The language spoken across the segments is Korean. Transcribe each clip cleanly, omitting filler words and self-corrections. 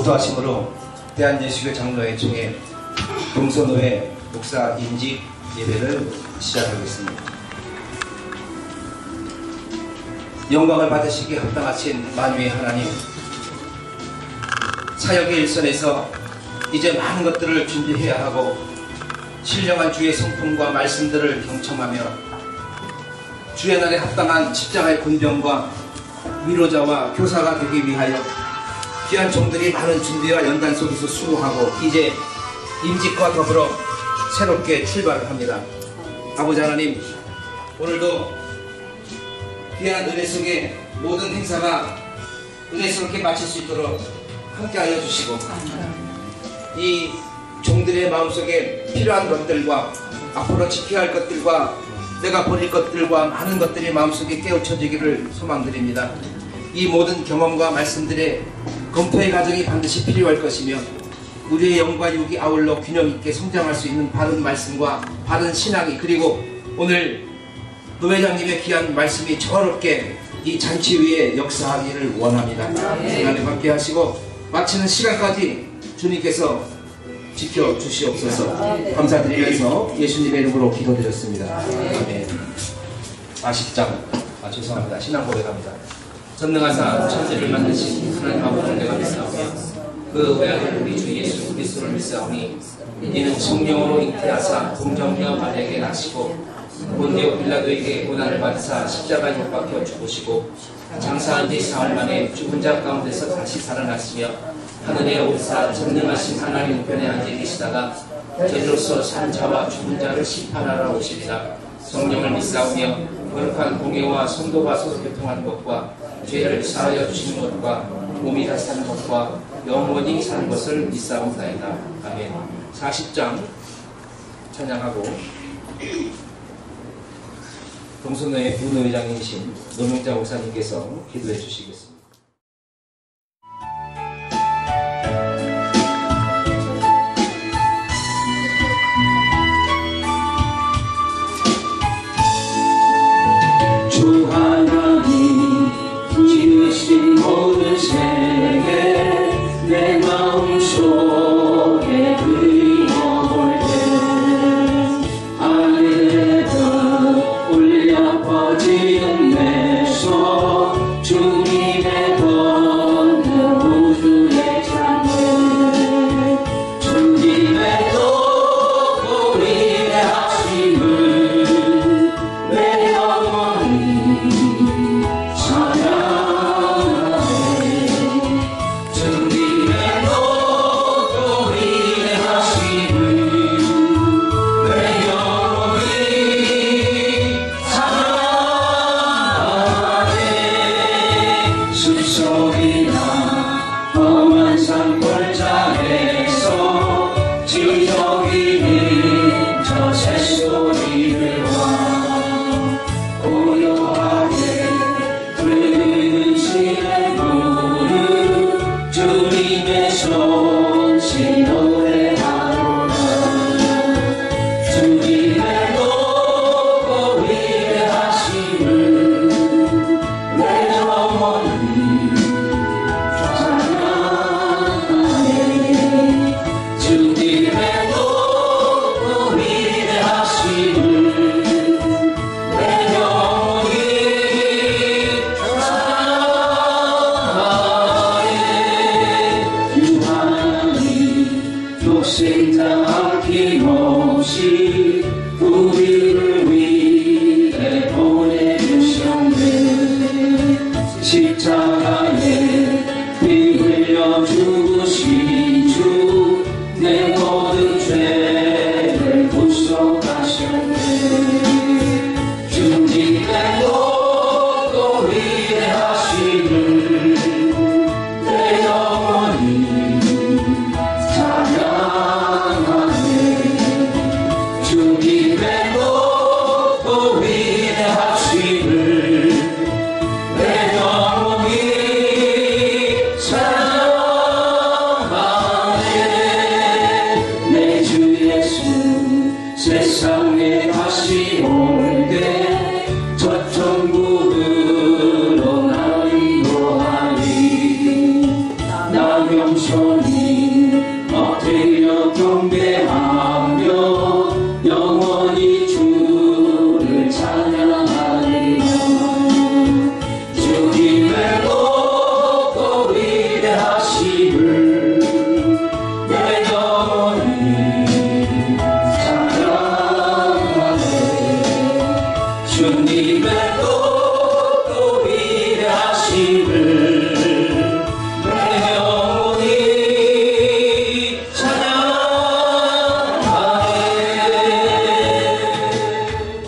인도하심으로 대한예수교 장로회 총회 동서노회 목사 임직 예배를 시작하겠습니다. 영광을 받으시기에 합당하신 만유의 하나님, 사역의 일선에서 이제 많은 것들을 준비해야 하고 신령한 주의 성품과 말씀들을 경청하며 주의 날에 합당한 십자가의 군병과 위로자와 교사가 되기 위하여 귀한 종들이 많은 준비와 연단 속에서 수고하고 이제 임직과 더불어 새롭게 출발을 합니다. 아버지 하나님, 오늘도 귀한 은혜 속에 모든 행사가 은혜스럽게 마칠 수 있도록 함께하여 주시고 이 종들의 마음속에 필요한 것들과 앞으로 지켜야 할 것들과 내가 버릴 것들과 많은 것들이 마음속에 깨우쳐지기를 소망드립니다. 이 모든 경험과 말씀들의 검토의 과정이 반드시 필요할 것이며 우리의 영과 육이 아울러 균형 있게 성장할 수 있는 바른 말씀과 바른 신앙이, 그리고 오늘 노회장님의 귀한 말씀이 조화롭게 이 잔치 위에 역사하기를 원합니다. 하나님 함께 하시고 마치는 시간까지 주님께서 지켜주시옵소서. 감사드리면서 예수님의 이름으로 기도드렸습니다. 아멘. 40장. 죄송합니다. 신앙 고백합니다. 전능하사 천지를 만드신 하나님 아버지를 내가 믿사오며 그 외아들 우리 주 예수 그리스도를 믿사오니 이는 성령으로 잉태하사 동정녀 마리아에게 나시고 본디오 빌라도에게 고난을 받으사 십자가에 못 박혀 죽으시고 장사한 지 사흘 만에 죽은 자 가운데서 다시 살아나시며 하늘에 오르사 전능하신 하나님 우편에 앉아 계시다가 저리로서 산 자와 죽은 자를 심판하러 오시리라. 성령을 믿사오며 거룩한 공예와 성도가 서로 교통하는 것과 죄를 사하여 주시는 것과 몸이 다시 사는 것과 영원히 사는 것을 믿사옵나이다. 아멘. 40장 찬양하고 동서노회 부노회장이신 노명자 목사님께서 기도해 주시겠습니다. 주 하나님 지으신 모든 세계 내 마음속에 그리워올 때 하늘에서 울려 퍼지는 내 손 주님의 권능 우주의 찬양 주님의 돕고 위대하심을 내 영혼이 찬양하네. 주님의 돕고 위대하심을 내 영혼이 찬양하네. 숲속이나 험한 산골짜기에서 지저귀는 저 새소리들과 고요하게 흐르는 무릎 주님의 손짓 노래하노라. 주님의 높고 위대하심을 내 영혼이 찬양하네. 주님의 높고 위대하심을 내 영혼이 그날도 또 위대하심을 내 영혼이 찬양하네.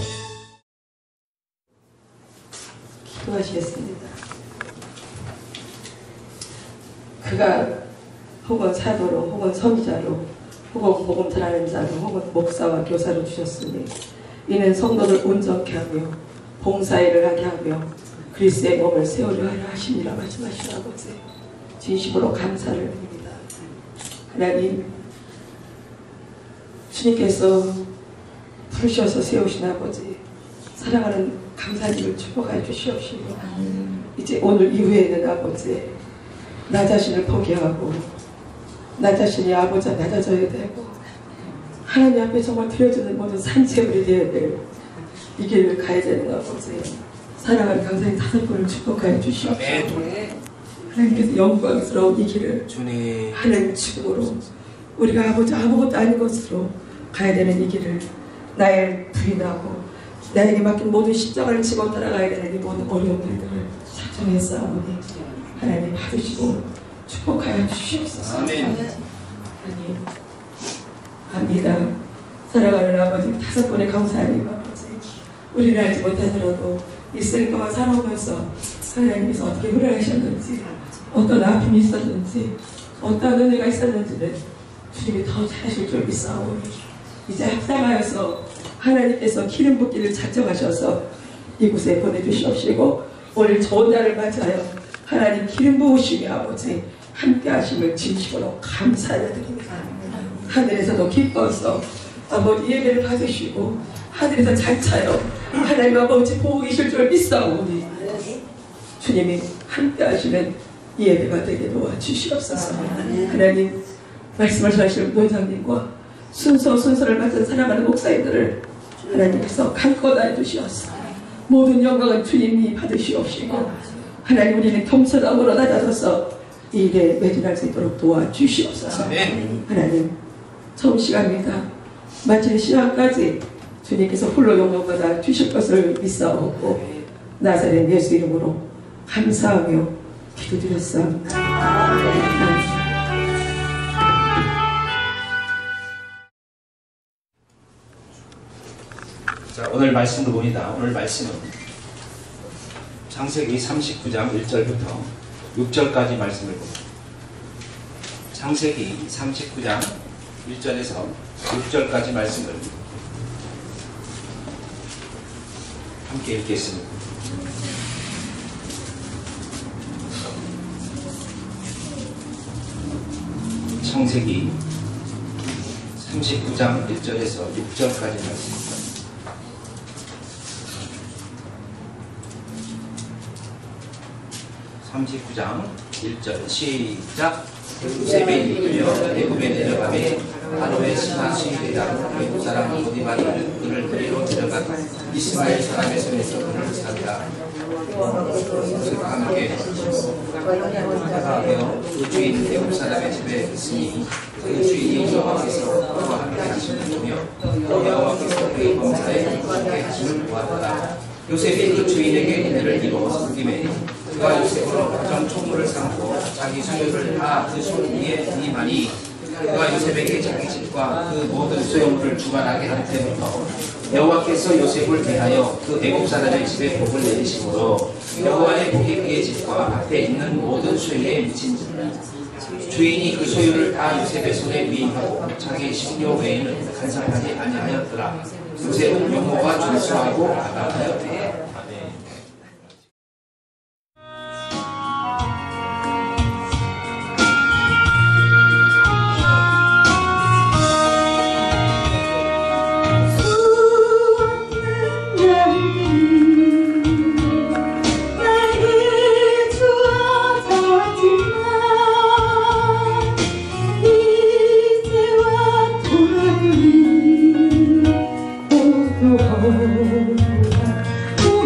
기도하시겠습니다. 그가 혹은 사도로 혹은 선지자로 혹은 복음 전하는 자로 혹은 목사와 교사로 주셨으니 이는 성도를 온전케 하며 봉사일을 하게 하며 그리스도의 몸을 세우려 하려 하심이라 말씀하시는 아버지, 진심으로 감사를 드립니다. 하나님, 주님께서 부르셔서 세우신 아버지, 사랑하는 감사님을 축복하여 주시옵시고 이제 오늘 이후에는 아버지, 나 자신을 포기하고 나 자신이 아버지 앞에 낮아져야 되고 하나님 앞에 정말 드려지는 모든 산채물이 되어야 될 이 길을 가야 되는 아버지, 사랑하는 강사님 5분을 축복하여 주시옵소서. 하나님께서 영광스러운 이 길을 하나님 축복으로 우리가 아버지 아무것도 아닌 것으로 가야 되는 이 길을 나의 부인하고 나에게 맡긴 모든 십자가를 지고 따라가야 되는 이 모든 어려운 일들을 작정했사오니 하나님 받으시고 축복하여 주시옵소서. 아멘. 하나님 압니다. 사랑하는 아버지 5분의 감사하님 아버지, 우리를 알지 못하더라도 이 셀과와 살아오면서 하나님께서 어떻게 훈련하셨는지, 어떤 아픔이 있었는지, 어떤 은혜가 있었는지는 주님이 더 잘하실 줄 믿사오니 이제 합당하여서 하나님께서 기름 붓기를 작정하셔서 이곳에 보내주시옵시고 오늘 좋은 날을 맞아요 하나님 기름 부으시며 아버지 함께 하심을 진심으로 감사를 드립니다. 하늘에서도 기뻐서 아버지 예배를 받으시고 하늘에서 잘 차요 하나님 아버지 보고 계실 줄 믿사오니 주님이 함께 하시는 이 예배가 되게 도와주시옵소서. 하나님 말씀을 전하시는 원장님과 순서를 맡은 사랑하는 목사님들을 하나님께서 강권하여 주시옵소서. 모든 영광은 주님이 받으시옵시고 하나님 우리는 겸손함으로 낮아져서 이 일에 매진할 수 있도록 도와주시옵소서. 하나님 처음 시간입니다. 마치는 시간까지 주님께서 홀로 영광받아 주실 것을 믿사옵고 나사렛 예수 이름으로 감사하며 기도드렸사옵니다. 아멘. 자, 오늘 말씀도 봅니다. 오늘 말씀은 창세기 39장 1절부터 6절까지 말씀을 봅니다. 창세기 39장 1절에서 6절까지 말씀을 함께 읽겠습니다. 창세기 39장 1절에서 6절까지 말씀입니다. 39장 1절 시작. 요셉이 이끌려 애굽에 내려가매 바로의 신하 시대당 애굽 사람 보디발이 그를 데리러 데려가 이스마엘 사람의 손에서 그를 산다. 요셉과 함께 하며 그 주인 애굽 사람의 집에 있으니 그 주인이 여호와께서 그와 함께 하심을 보며 여호와께서 그의 범사에 함께 하심을 보았더라. 요셉이 그 주인에게 이들을 이루어 섬김에 그가 요셉으로 가정 총무를 삼고 자기 소유를 다 그 손 위에 위임하니 그가 요셉에게 자기 집과 그 모든 소유물을 주관하게 할 때부터 여호와께서 요셉을 대하여 그 애굽 사람의 집에 복을 내리심으로 여호와의 복이 그의 집과 앞에 있는 모든 소유에 미친지라. 주인이 그 소유를 다 요셉의 손에 위임하고 자기 식료 외에는 간섭하지 아니하였더라. 요셉은 용모가 준수하고 아담하였더라. Oh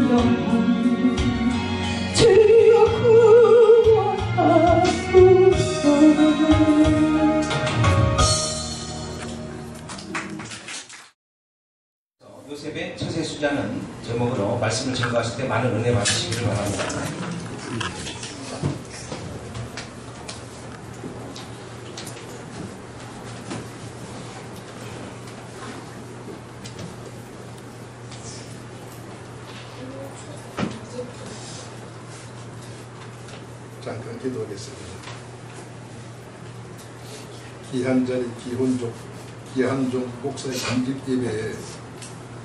영혼 주여 구원하소서. 요셉의 처세수자는 제목으로 말씀을 증거하실 때 많은 은혜 받으시기를 바랍니다. 잠깐 기도하겠습니다. 귀한 자리 귀한 종 목사의 감직 예배에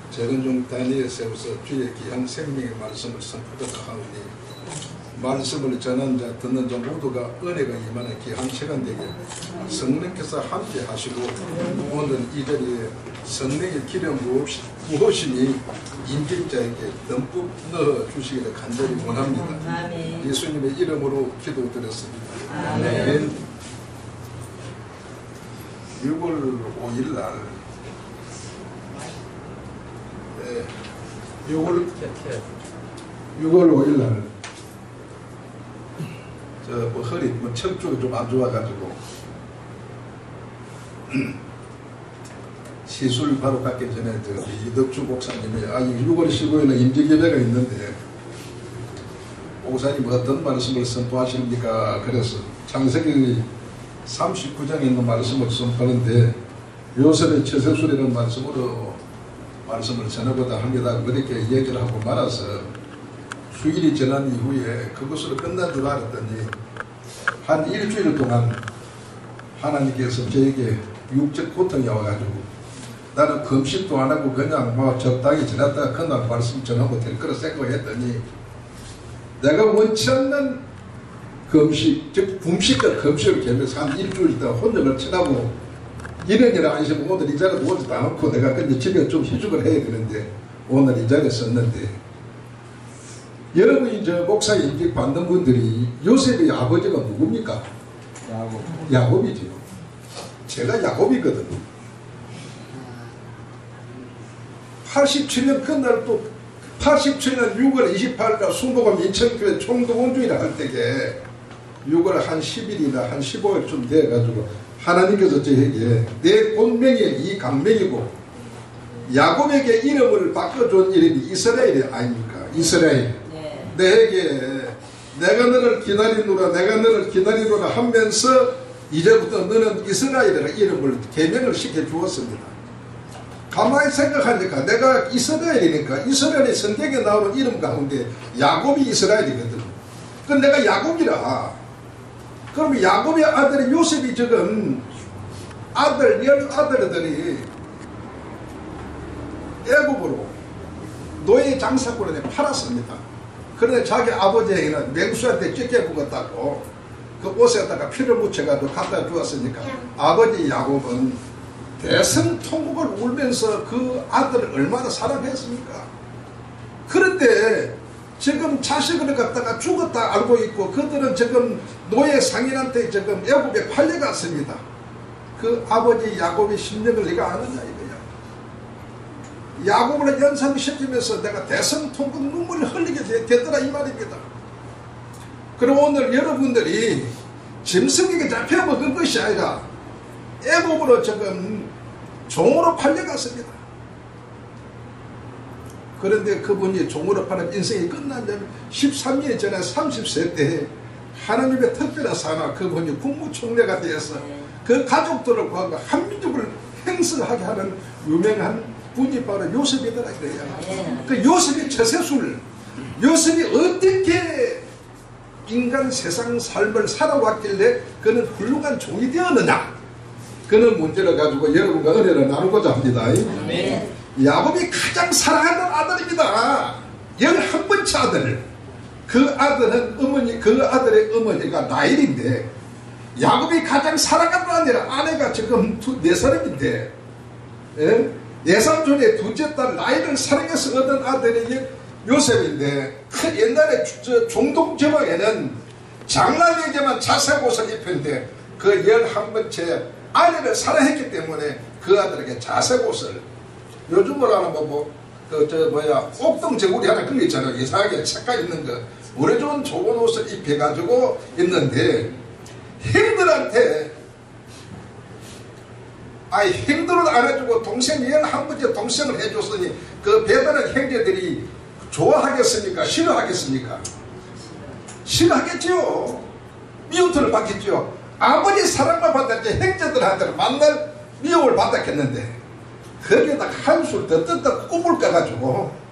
작은 종 다니엘 세워서 주의 귀한 생명의 말씀을 선포하다 하오니 말씀을 전하는 자 듣는 자 모두가 은혜가 임하는 귀한 시간 되게 성령께서 함께 하시고 오늘 이 자리에 성령의 기름 부으심이 임직자에게 듬뿍 넣어주시기를 간절히 원합니다. 예수님의 이름으로 기도드렸습니다. 아멘. 6월 5일 날 6월 5일 날 허리 척추가 좀 안 좋아가지고 시술 바로 받기 전에 이덕주 목사님이 6월 15일에 임직예배가 있는데 목사님 어떤 말씀을 선포하십니까? 그래서 창세기 39장에 있는 말씀을 선포하는데 요셉의 처세술이라는 말씀을 전하고자 합니다. 그렇게 얘기를 하고 말아서 수일이 지난 이후에 그것으로 끝난 줄 알았더니 한 일주일 동안 하나님께서 저에게 육적 고통이 와가지고 나는 금식도 안 하고 그냥 적당히 지났다가 그날 말씀 전하고 될 거라 생각했더니 내가 원치 않는 금식, 즉 금식과 금식을 겸해서 한 일주일 동안 혼혈을 치라고 이런 일 아니시면 오늘 이 자리에 오지도 않고 내가 근데 집에 좀 휴식을 해야 되는데 오늘 이 자리에 썼는데 여러분이 저 목사 임직 받는 분들이 요셉의 아버지가 누굽니까? 야곱이죠. 제가 야곱이거든요. 87년 그날 또 87년 6월 28일 순복음 인천교회 총동원주의를 할 때에 6월 한 10일이나 한 15일쯤 돼가지고 하나님께서 저에게 내 본명이 이 강명이고 야곱에게 이름을 바꿔준 이름이 이스라엘이 아닙니까? 이스라엘. 네. 내게 내가 너를 기다리노라 하면서 이제부터 너는 이스라엘이라 이름을 개명을 시켜주었습니다. 가만히 생각하니까 내가 이스라엘이니까 이스라엘의 성경에 나오는 이름 가운데 야곱이 이스라엘이거든. 그럼 내가 야곱이라. 그럼 야곱의 아들이 요셉이 지금 열 아들들이 애굽으로 노예 장사꾼에 팔았습니다. 그런데 자기 아버지에게는 맹수한테 찢겨먹었다고 그 옷에다가 피를 묻혀가지고 갖다 주었으니까 아버지 야곱은 대성통곡을 울면서 그 아들을 얼마나 사랑했습니까? 그런데 지금 자식을 갖다가 죽었다 알고 있고 그들은 지금 노예 상인한테 지금 애굽에 팔려갔습니다. 그 아버지 야곱의 심령을 네가 아느냐 이거야. 야곱을 연상시키면서 내가 대성통곡 눈물을 흘리게 되더라 이 말입니다. 그리고 오늘 여러분들이 짐승에게 잡혀먹은 것이 아니라 애굽으로 지금 종으로 팔려갔습니다. 그런데 그분이 종으로 팔린 인생이 끝났냐면 13년 전에 30세 때 하나님의 특별한 사나 그분이 국무총리가 되어서 그 가족들을 구하고 한민족을 행성하게 하는 유명한 분이 바로 요셉이더라 이거야. 그 요셉의 처세술, 요셉이 어떻게 인간 세상 삶을 살아왔길래 그는 훌륭한 종이 되었느냐, 그는 문제를 가지고 여러분과 은혜를 나누고자 합니다. 야곱이 가장 사랑하는 아들입니다. 11번째 아들. 그 아들은 그 아들의 어머니가 라헬인데 야곱이 가장 사랑하는 아내가 지금 4사람인데 예삼촌의 둘째 딸 라헬을 사랑해서 얻은 아들이 요셉인데 그 옛날에 중동지방에는 장남에게만 자색 옷을 입혔는데 그 11번째 아내를 사랑했기 때문에 그 아들에게 자색 옷을, 요즘으로 하면 옥동 제구리 하나 그런 거 있잖아요. 이상하게 색깔 있는 거. 오래전 좋은 옷을 입혀가지고 있는데, 형들한테, 형들을 안 해주고 동생 할아버지 동생을 해줬으니 그 배달한 형제들이 좋아하겠습니까? 싫어하겠습니까? 싫어하겠죠. 미움을 받겠죠. 아버지 사랑만 받았지 형제들한테는 만날 미움을 받았겠는데, 거기에다가 한술 더 뜯다 꿈을 까가지고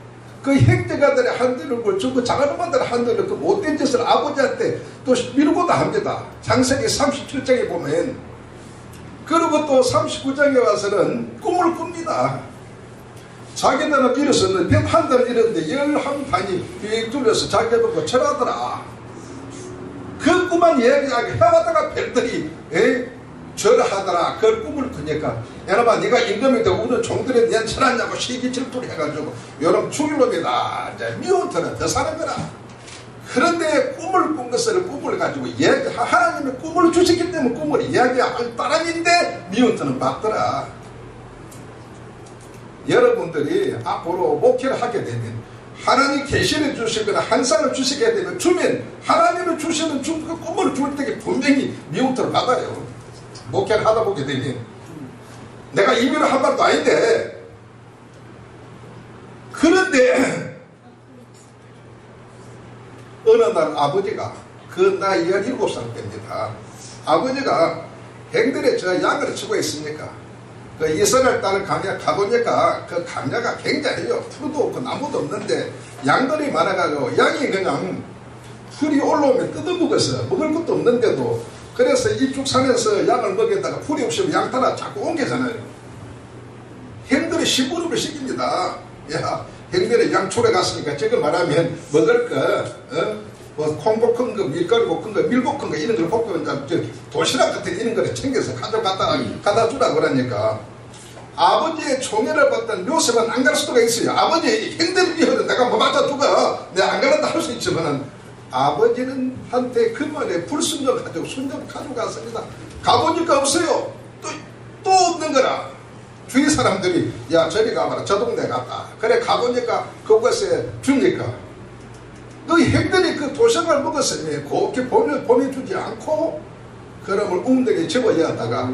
그 형제가들이 한들을 걸치고 작은엄마들 한들을 그 못된 짓을 아버지한테 또 미루고도 합니다. 창세기 37장에 보면. 그리고 또 39장에 와서는 꿈을 꿉니다. 자기들은 일었었는데 한 달 일었는데 11단이 휙 둘러서 자기가 보고 절하더라. 그 꿈만 이야기하게 해왔다가 별들이 절하더라. 그 꿈을 꾸니까 여러분 네가 임금이 되고 우리 종들에 대한 절하냐고 시기질투를 해가지고 여러분 죽일 놈이다. 이제 미운터는 더 사는 거라. 그런데 꿈을 꾼 것을 꿈을 가지고 하나님의 꿈을 주셨기 때문에 꿈을 이야기할 따름인데 미운터는 받더라. 여러분들이 앞으로 목회를 하게 되면 하나님 계시를 주시거나 환상을 주시게 되면 주면 하나님을 주시는 그 꿈을 줄 때 분명히 미움을 받아요. 목회를 하다 보게 되면 내가 임의로 한 말도 아닌데, 그런데 어느 날 아버지가 그 나이 17살 때입니다. 아버지가 행들에 저 양을 치고 있으니까 그 이스라엘 땅을 가보니까 그 강야가 굉장해요. 풀도 없고 나무도 없는데 양들이 많아가지고 양이 그냥 풀이 올라오면 뜯어먹어서 먹을 것도 없는데도, 그래서 이쪽 산에서 양을 먹이다가 풀이 없으면 양 따라 자꾸 옮기잖아요. 형들이 심부름을 시킵니다. 야, 형들이 양초에 갔으니까 저거 말하면 먹을 거, 뭐 콩 볶은 거, 밀가루 볶은 거, 밀 볶은 거 이런 걸 볶으면 도시락 같은 이런 거를 챙겨서 갖다 주라 그러니까 아버지의 총애를 받던 요셉은 안 갈 수도 있어요. 아버지 형들이 미워도 내가 뭐 맞아 주가 내가 안 가는다 할 수 있지만 아버지는 한테 그 말에 불순종 가지고 순종 가져갔습니다. 가보니까 없어요. 또 없는 거라. 주위 사람들이 야 저리 가봐라, 저 동네 갔다. 그래 가보니까 그곳에 주니까 그 형들이 그 도시락을 먹었으니 곱게 보내주지 않고 그럼을 웅덩이에 집어야 하다가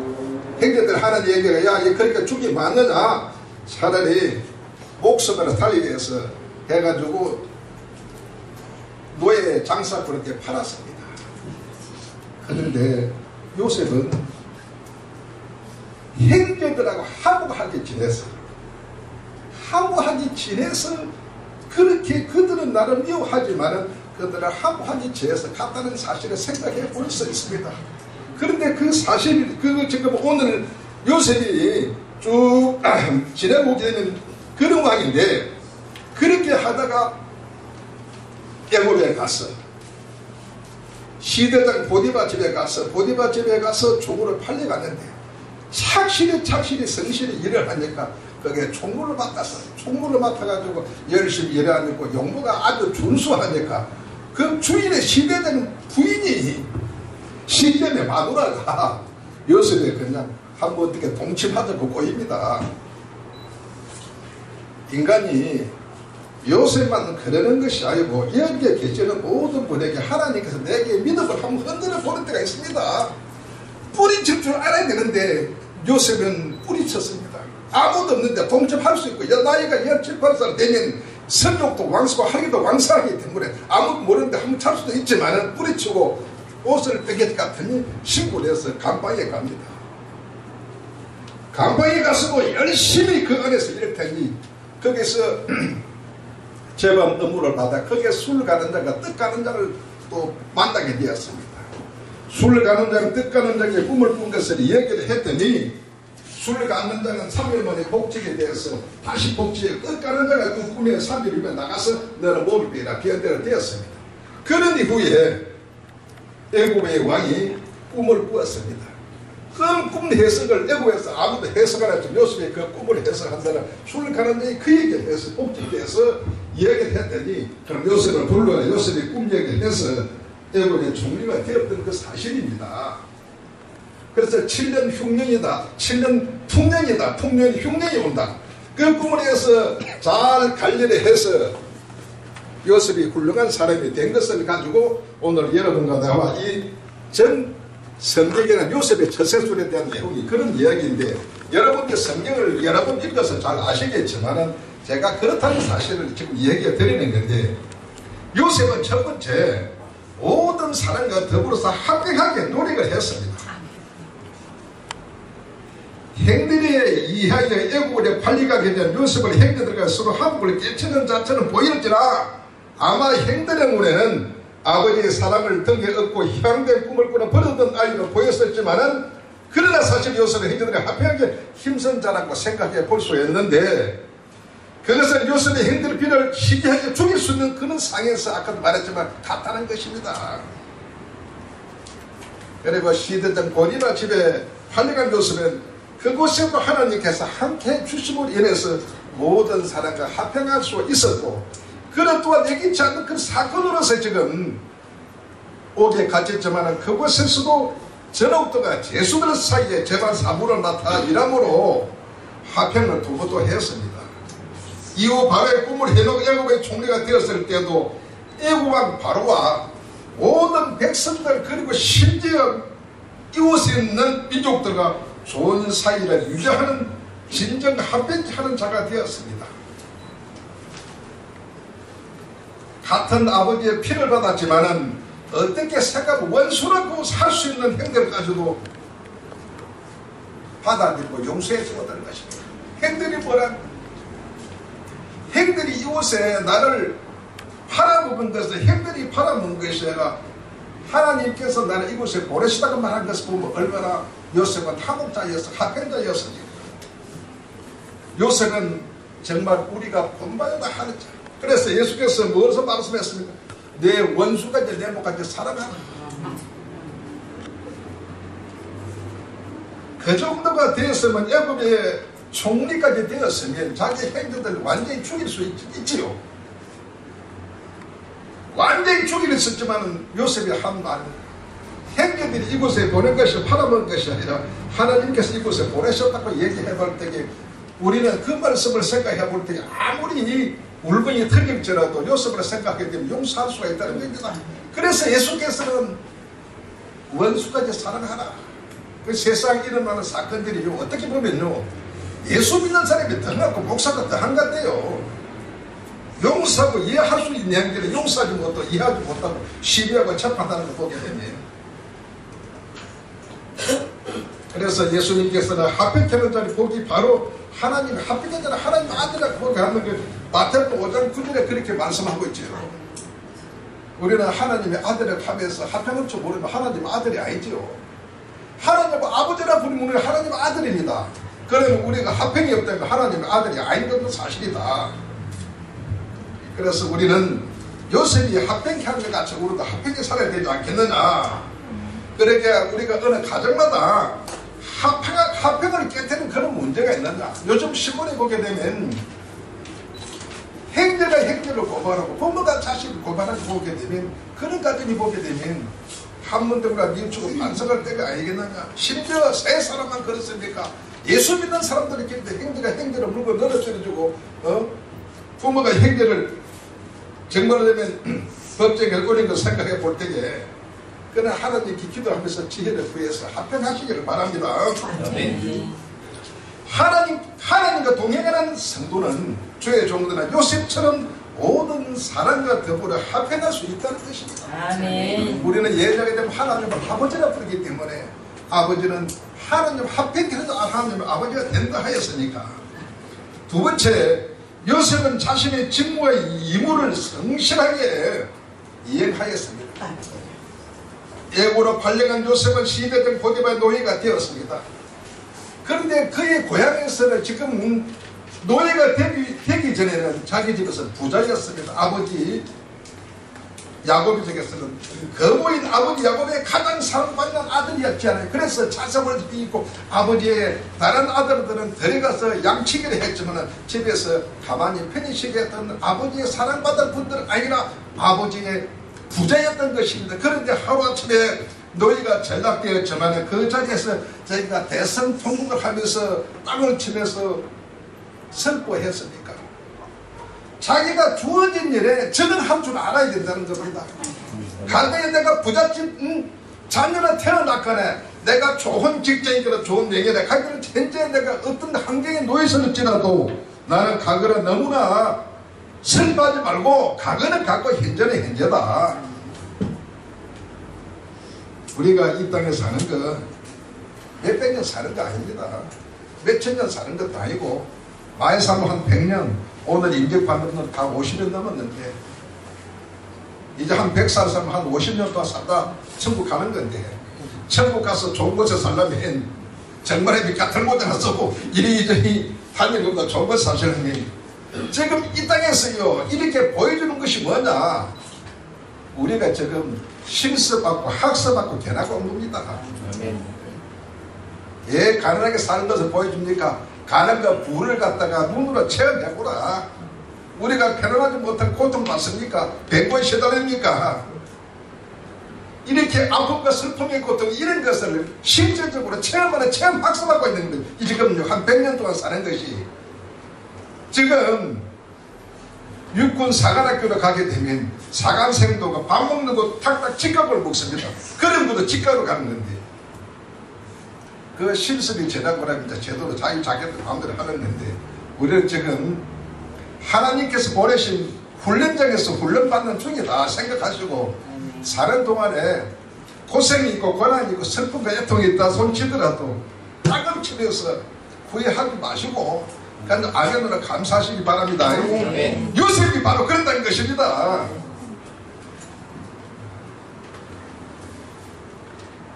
형제들 하는 얘기가 야 그러니까 죽이 맞느냐, 차라리 목숨을 살리기 위해서 해가지고 노예 장사 그렇게 팔았습니다. 그런데 요셉은 형제들하고 하고하게 지내서 그렇게 그들은 나를 미워하지만은 그들을 하고하게 지내서 갔다는 사실을 생각해 볼 수 있습니다. 그런데 그 사실이 지금 오늘 요셉이 쭉 지내고 되는 그런 왕인데, 그렇게 하다가 애굽에 가서 시대장 보디바 집에 가서 종으로 팔려갔는데 착실히 성실히 일을 하니까 그게 총무를 맡아가지고 열심히 일하니까 용모가 아주 준수하니까 그 주인의 시대장 부인이 시점의 마누라가 요셉에 그냥 한번 어떻게 동침하자고 꼬입니다. 인간이 요셉만 그러는 것이 아니고 여기에 계시는 모든 분에게 하나님께서 내게 믿음을 한번 흔들어 보는 때가 있습니다. 뿌리칠 줄 알아야 되는데 요셉은 뿌리쳤습니다. 아무도 없는데 동침할 수 있고 나이가 17, 18살 되면 성욕도 왕수고 하기도 왕사하기 때문에 아무도 모르는데 한번 찰 수도 있지만 뿌리치고 옷을 빼게 같으니 신고를 해서 감방에 갑니다. 감방에 가서도 열심히 그 안에서 일을 테니 거기서 재범 업무를 받아 거기에 술 가는 자가 떡 가는 자를 또 만나게 되었습니다. 술 가는 자는 떡 가는 자에게 꿈을 꾼 것을 이야기를 했더니 술 가는 자는 3일 만에 복직에 대해서 다시 복직에 떡 가는 자가 그 꿈에 3일이면 나가서 너는 몸이 빼라 비언대로 되었습니다. 그런 이후에 애굽의 왕이 꿈을 꾸었습니다. 그 꿈 해석을 애굽에서 아무도 해석 안 했죠. 요셉이 그 꿈을 해석한다는 술 가는 자에 그 얘기를 해서 복직해서 이야기를 했더니 그럼 요셉을 불러라. 요셉이 꿈 얘기를 해서 애굽의 총리가 되었던 그 사실입니다. 그래서 7년 흉년이다. 7년 풍년이다. 풍년이 흉년이 온다. 그 꿈을 해서 잘 관리를 해서 요셉이 훌륭한 사람이 된 것을 가지고 오늘 여러분과 나와 이 전 성경에는 요셉의 처세술에 대한 내용이 그런 이야기인데, 여러분들 성경을 여러 번 읽어서 잘 아시겠지만은 제가 그렇다는 사실을 지금 얘기해 드리는 건데, 요셉은 첫 번째 모든 사람과 더불어서 합병하게 노력을 했습니다. 형들에 이하여 애국에 팔리가게 된 요셉을 형들과 서로 한국을 깨치는 자체는 보일지라 아마 형들의 눈에는 아버지의 사랑을 등에 업고 희망된 꿈을 꾸는 버릇된 아이로 보였었지만은, 그러나 사실 요셉은 형들과 합병하게 힘쓴 자라고 생각해 볼 수 있는데, 그것은 요셉의 형들의 비를 시기하게 죽일 수 있는 그런 상에서 아까도 말했지만 같다는 것입니다. 그리고 시대적 고리바 집에 팔려간 요셉은 그곳에도 하나님께서 함께 주심으로 인해서 모든 사람과 합평할 수 있었고, 그런 또한 예기치 않는 그 사건으로서 지금 옥에 갇혔지만 그곳에서도 전옥도가 제수들 사이에 재반 사무를 맡아 일함으로 합평을 두 번도 했습니다. 이후 바로의 꿈을 해놓은 애굽의 총리가 되었을 때도 애굽왕 바로와 모든 백성들 그리고 심지어 이웃에 있는 민족들과 좋은 사이를 유지하는 진정 합병하는 자가 되었습니다. 같은 아버지의 피를 받았지만은 어떻게 생각 원수라고 살 수 있는 형들까지도 받아들이고 용서해주고 있다는 것입니다. 형들이 뭐라? 형들이 이웃에 나를 팔아먹은 것을 형들이 팔아먹은 것이 아니라 하나님께서 나를 이곳에 보내시다고 말한 것을 보면 얼마나 요셉은 한국자였어, 합병자였으니까. 요셉은 정말 우리가 본받아야 하는 자. 그래서 예수께서 무엇을 말씀했습니까? 내 원수까지 내 목까지 사랑하라. 그 정도가 되었으면 애굽의 총리까지 되었으면 자기 형제들 완전히 죽일 수 있지요. 완전히 죽일 수 있지만 요셉이 한 말, 형제들이 이곳에 보낸 것이 팔아먹은 것이 아니라 하나님께서 이곳에 보내셨다고 얘기해 볼 때에 우리는 그 말씀을 생각해 볼 때에 아무리 이 물건이 틀릴지라도 요셉을 생각하게 되면 용서할 수가 있다는 겁니다. 그래서 예수께서는 원수까지 사랑하라. 그 세상에 일어나는 사건들이 어떻게 보면요, 예수 믿는 사람이 더하고 목사가 더한 것 같아요. 용서하고 이해할 수 있는 양들은 용서하지 못하고 이해하지 못하고 시비하고 chấp判하는 걸 보게 되면, 그래서 예수님께서는 합병하는 자를 보기 바로 하나님 합병한 자는 하나님 아들이라고 보게 하는 게 마태복음 5장 9절에 그렇게 말씀하고 있죠. 우리는 하나님의 아들을 하면서 합병할 줄 모르면 하나님 아들이 아니죠. 하나님 아버지라 부르면 우리는 하나님 아들입니다. 그러면 우리가 합병이 없다면 하나님의 아들이 아닌 것도 사실이다. 그래서 우리는 요셉이 합병하는 것 같이 우리도 합병에 살아야 되지 않겠느냐. 그러니까 우리가 어느 가정마다 합병을 깨뜨리는 그런 문제가 있느냐. 요즘 신문에 보게 되면 형제가 형제를 고발하고 부모가 자식을 고발하고 보게 되면, 그런 가정이 보게 되면 한문들과 뉘우치고 반성할 때가 아니겠느냐. 심지어 세 사람만 그렇습니까? 예수 믿는 사람들이 있는데 형제가 형제를 물고 늘어뜨려주고 부모가 형제를 정말로 되면 법정에 올린 걸 생각해 볼 때에, 그는 하나님께 기도하면서 지혜를 구해서 합병하시기를 바랍니다. 하나님과 동행하는 성도는 주의 종들은 요셉처럼 모든 사람과 더불어 합병할 수 있다는 것입니다. 아멘. 우리는 예정에 되면 하나님을 아버지라 부르기 때문에 아버지는 하나님 합병해서 하나님 아버지가 된다 하였으니까. 두 번째, 요셉은 자신의 직무와 임무를 성실하게 이행하였습니다. 애고로 팔려간 요셉은 시대적 포티바의 노예가 되었습니다. 그런데 그의 고향에서는 지금 노예가 되기 전에는 자기 집에서 부자였습니다. 아버지 야곱이 적에서는 거부인 아버지 야곱의 가장 사랑받는 아들이었지 않아요. 그래서 자성을 입고 아버지의 다른 아들들은 들어가서 양치기를 했지만 집에서 가만히 편히 쉬게 했던 아버지의 사랑받을 분들은 아니라 아버지의 부자였던 것입니다. 그런데 하루아침에 노예가 전락되었지만 그 자리에서 저희가 대성통곡을 하면서 땅을 치면서 슬퍼했습니까? 자기가 주어진 일에 적응할 줄 알아야 된다는 겁니다. 가정에 내가 부잣집 자녀가 태어났거나 내가 좋은 직장이거나 좋은 명예나 가거나 현재 내가 어떤 환경에 놓여서일지라도 나는 과거를 너무나 슬퍼하지 말고 과거는 갖고 현재는 현재다. 우리가 이 땅에 사는 거 몇백 년 사는 거 아닙니다. 몇천 년 사는 것도 아니고 많이 살면 한 100년, 오늘 인격받는 건 다 50년 넘었는데 이제 한 100살 살면 한 50년 동안 살다 천국 가는 건데, 천국 가서 좋은 곳에 살려면 정말에 밑 같은 곳에 가서 이리저리 다니는 것보다 좋은 곳에 사시려면 지금 이 땅에서요 이렇게 보여주는 것이 뭐냐, 우리가 지금 실습받고 학습받고 견하고 온 겁니다. 예, 가난하게 사는 것을 보여줍니까? 가난과 부를 갖다가 눈으로 체험해보라. 우리가 편안하지 못한 고통 받습니까? 백보에 시달립니까? 이렇게 아픔과 슬픔의 고통 이런 것을 실질적으로 체험하는 체험 학습하고 있는 거예요. 지금 한 100년 동안 사는 것이. 지금 육군 사관학교로 가게 되면 사관생도가 밥 먹는 거 탁탁 직각을 먹습니다. 그런 것도 직각으로 가는 건데 그 실습이 제자고랍니다. 제대로 자기 자기들 마음대로 하는 건데 우리는 지금 하나님께서 보내신 훈련장에서 훈련받는 중이다 생각하시고 사는 동안에 고생이 있고 고난이 있고 슬픔과 애통이 있다 손치더라도 땅을 치면서 후회하지 마시고 그냥 아멘으로 감사하시기 바랍니다. 요셉이 바로 그런다는 것입니다.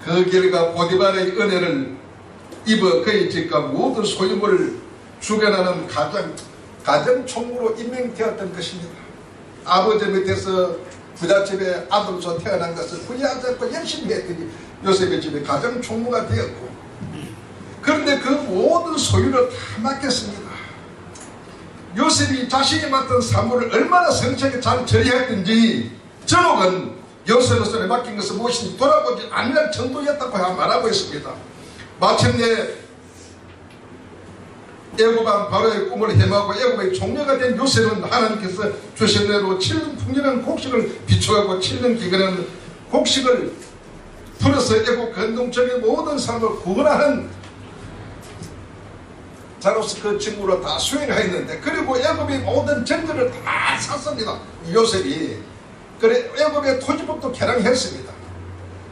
그 결과 보디발의 은혜를 입어 그의 집과 모든 소유물을 주관하는 가정총무로 임명되었던 것입니다. 아버지 밑에서 부잣집에 아들로서 태어난 것을 후회하지 않고 열심히 했더니 요셉의 집에 가정총무가 되었고, 그런데 그 모든 소유를 다 맡겼습니다. 요셉이 자신이 맡은 사물을 얼마나 성실하게 잘 처리했든지 저록은 요셉의 손에 맡긴 것을 무엇인지 돌아보지 않는 정도였다고 말하고 있습니다. 마침내 애굽왕 바로의 꿈을 헤매고 애굽의 종려가 된 요셉은 하나님께서 주신 대로 7년 풍년한 곡식을 비추하고 7년 기간한 곡식을 풀어서 애굽 건동적인 모든 삶을 구원하는 자로서 그 직무로 다 수행하였는데, 그리고 애굽의 모든 전제를 다 샀습니다. 요셉이. 그래 애굽의 토지법도 개량했습니다.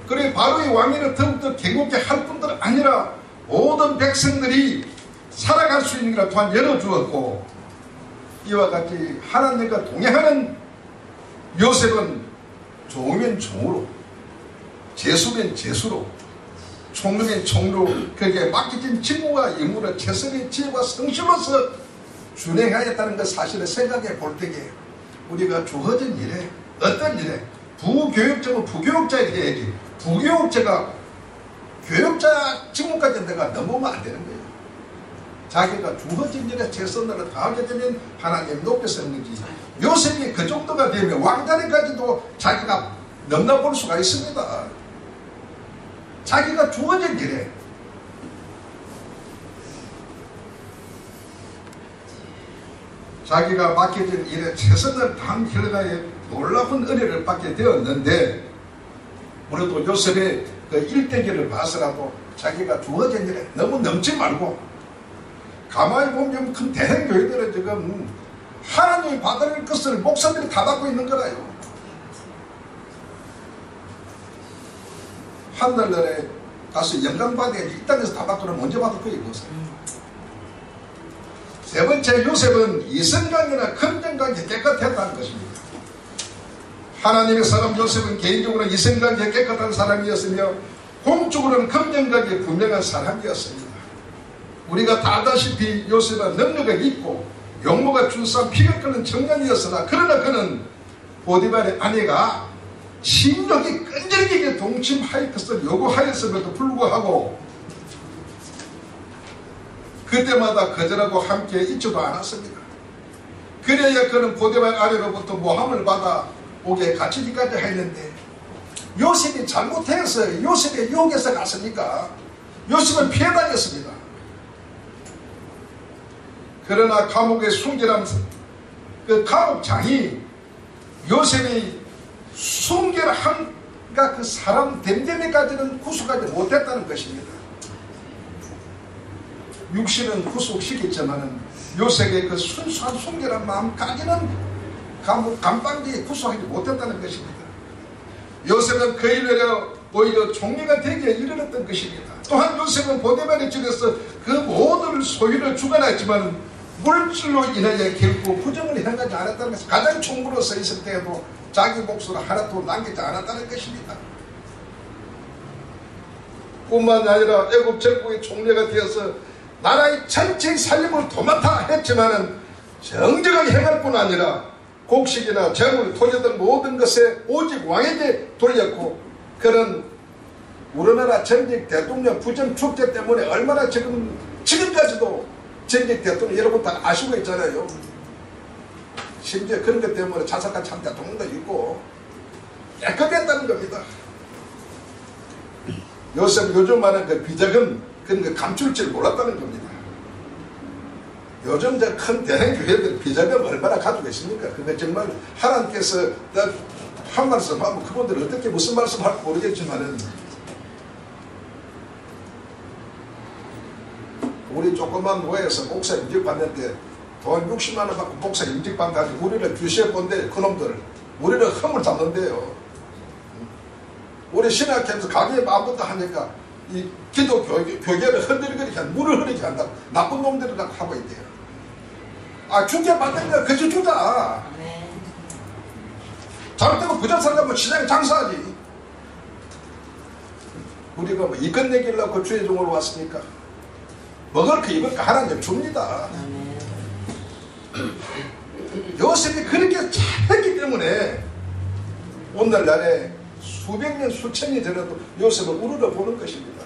그래 바로의 왕위를 더욱더 개국게 할 뿐들 아니라 모든 백성들이 살아갈 수 있는 걸 또한 열어주었고, 이와 같이 하나님과 동행하는 요셉은 종이면 종으로, 재수면 재수로, 총루면 총루, 그에게 맡겨진 직무와 임무를 최선의 지혜와 성실로서 준행하였다는 것 사실을 생각해 볼 때에 우리가 주어진 일에 어떤 일에 부교육자면 부교육자에 대해야지 부교육자가 교육자 직무까지 내가 넘으면 안 되는 거예요. 자기가 주어진 일에 최선을 다하게 되면 하나님 높게 쓰는 거지. 요셉이 그 정도가 되면 왕자리까지도 자기가 넘나볼 수가 있습니다. 자기가 주어진 일에 자기가 맡겨진 일에 최선을 다한 결과에 놀라운 은혜를 받게 되었는데, 우리도 요셉의 그 일대기를 봐서라도 자기가 주어진 일에 너무 넘지 말고, 가만히 보면 큰 대형교회들은 지금 하나님이 받을 것을 목사들이 다 받고 있는 거라요. 하늘나라에 가서 영광받아야 이 땅에서 다 받고는 언제 받을 거예요, 이것을. 세 번째, 요셉은 이성관계나 금전관계 깨끗했다는 것입니다. 하나님의 사람 요셉은 개인적으로는 이성관계 깨끗한 사람이었으며 공적으로는 금전관계 분명한 사람이었습니다. 우리가 다 알다시피 요셉은 능력이 있고 용모가 준수한 피가 끓는 청년이었으나, 그러나 그는 보디발의 아내가 심령이 끈질기게 동침할 것을 요구하였음에도 불구하고 그때마다 거절하고 함께 있지도 않았습니다. 그래야 그는 보디발 아내로부터 모함을 받아 옥에 갇히기까지 했는데, 요셉이 잘못해서 요셉의 유혹에서 갔습니까? 요셉은 피해다녔습니다. 그러나 감옥에 순결하면서 그 감옥장이 요셉이 순결함과 그 사람 됨됨이까지는 구속하지 못했다는 것입니다. 육신은 구속시켰지만 요셉의 그 순수한 순결한 마음까지는 감옥 감방지에 구속하지 못했다는 것입니다. 요셉은 그 일로 오히려 종리가 되기에 이르렀던 것입니다. 또한 요셉은 보디발의 집에서 그 모든 소유를 주관했지만 물질로 인하여 결코 부정을 행하지 않았다는 것은 가장 총무로 서 있을 때에도 자기 몫으로 하나도 남기지 않았다는 것입니다. 뿐만 아니라 애굽 전국의 총리가 되어서 나라의 전체 살림을 도맡아 했지만은 정직하게 행할 뿐 아니라 곡식이나 재물, 토지 등 모든 것에 오직 왕에게 돌렸고, 그런 우리나라 전직 대통령 부정 축제 때문에 얼마나 지금까지도 전직 대통령 여러분 다 아시고 있잖아요. 심지어 그런 것 때문에 자살한 참 대통령도 있고 깨끗했다는 겁니다. 요즘 말하는 그 비자금 그런 거 감출 줄 몰랐다는 겁니다. 요즘 큰 대형 교회들 비자금 얼마나 가지고 계십니까? 그거 정말 하나님께서 한 말씀 하면 그분들 어떻게 무슨 말씀 할지 모르겠지만은, 우리 조그만 노예에서 목사 임직 받는데 돈 60만 원 받고 목사 임직 받는다고 우리를 규시해 본대. 그놈들 우리를 흠을 잡는데요. 우리 신학교에서 가게에 아무것도 하니까 이 기도 교계를 흔들거리게 한다, 물을 흐리게 한다, 나쁜 놈들이라고 하고 있대요. 아, 주제 받는 거야. 그저 주자. 잘못되면 부자 살려면 시장에 장사하지. 우리가 뭐 이건 내기려고 그 주의 종으로 왔으니까 먹을 거 입을 거 하나님 줍니다. 요셉이 그렇게 잘했기 때문에 오늘날에 수백 년 수천 년 전에도 요셉을 우러러 보는 것입니다.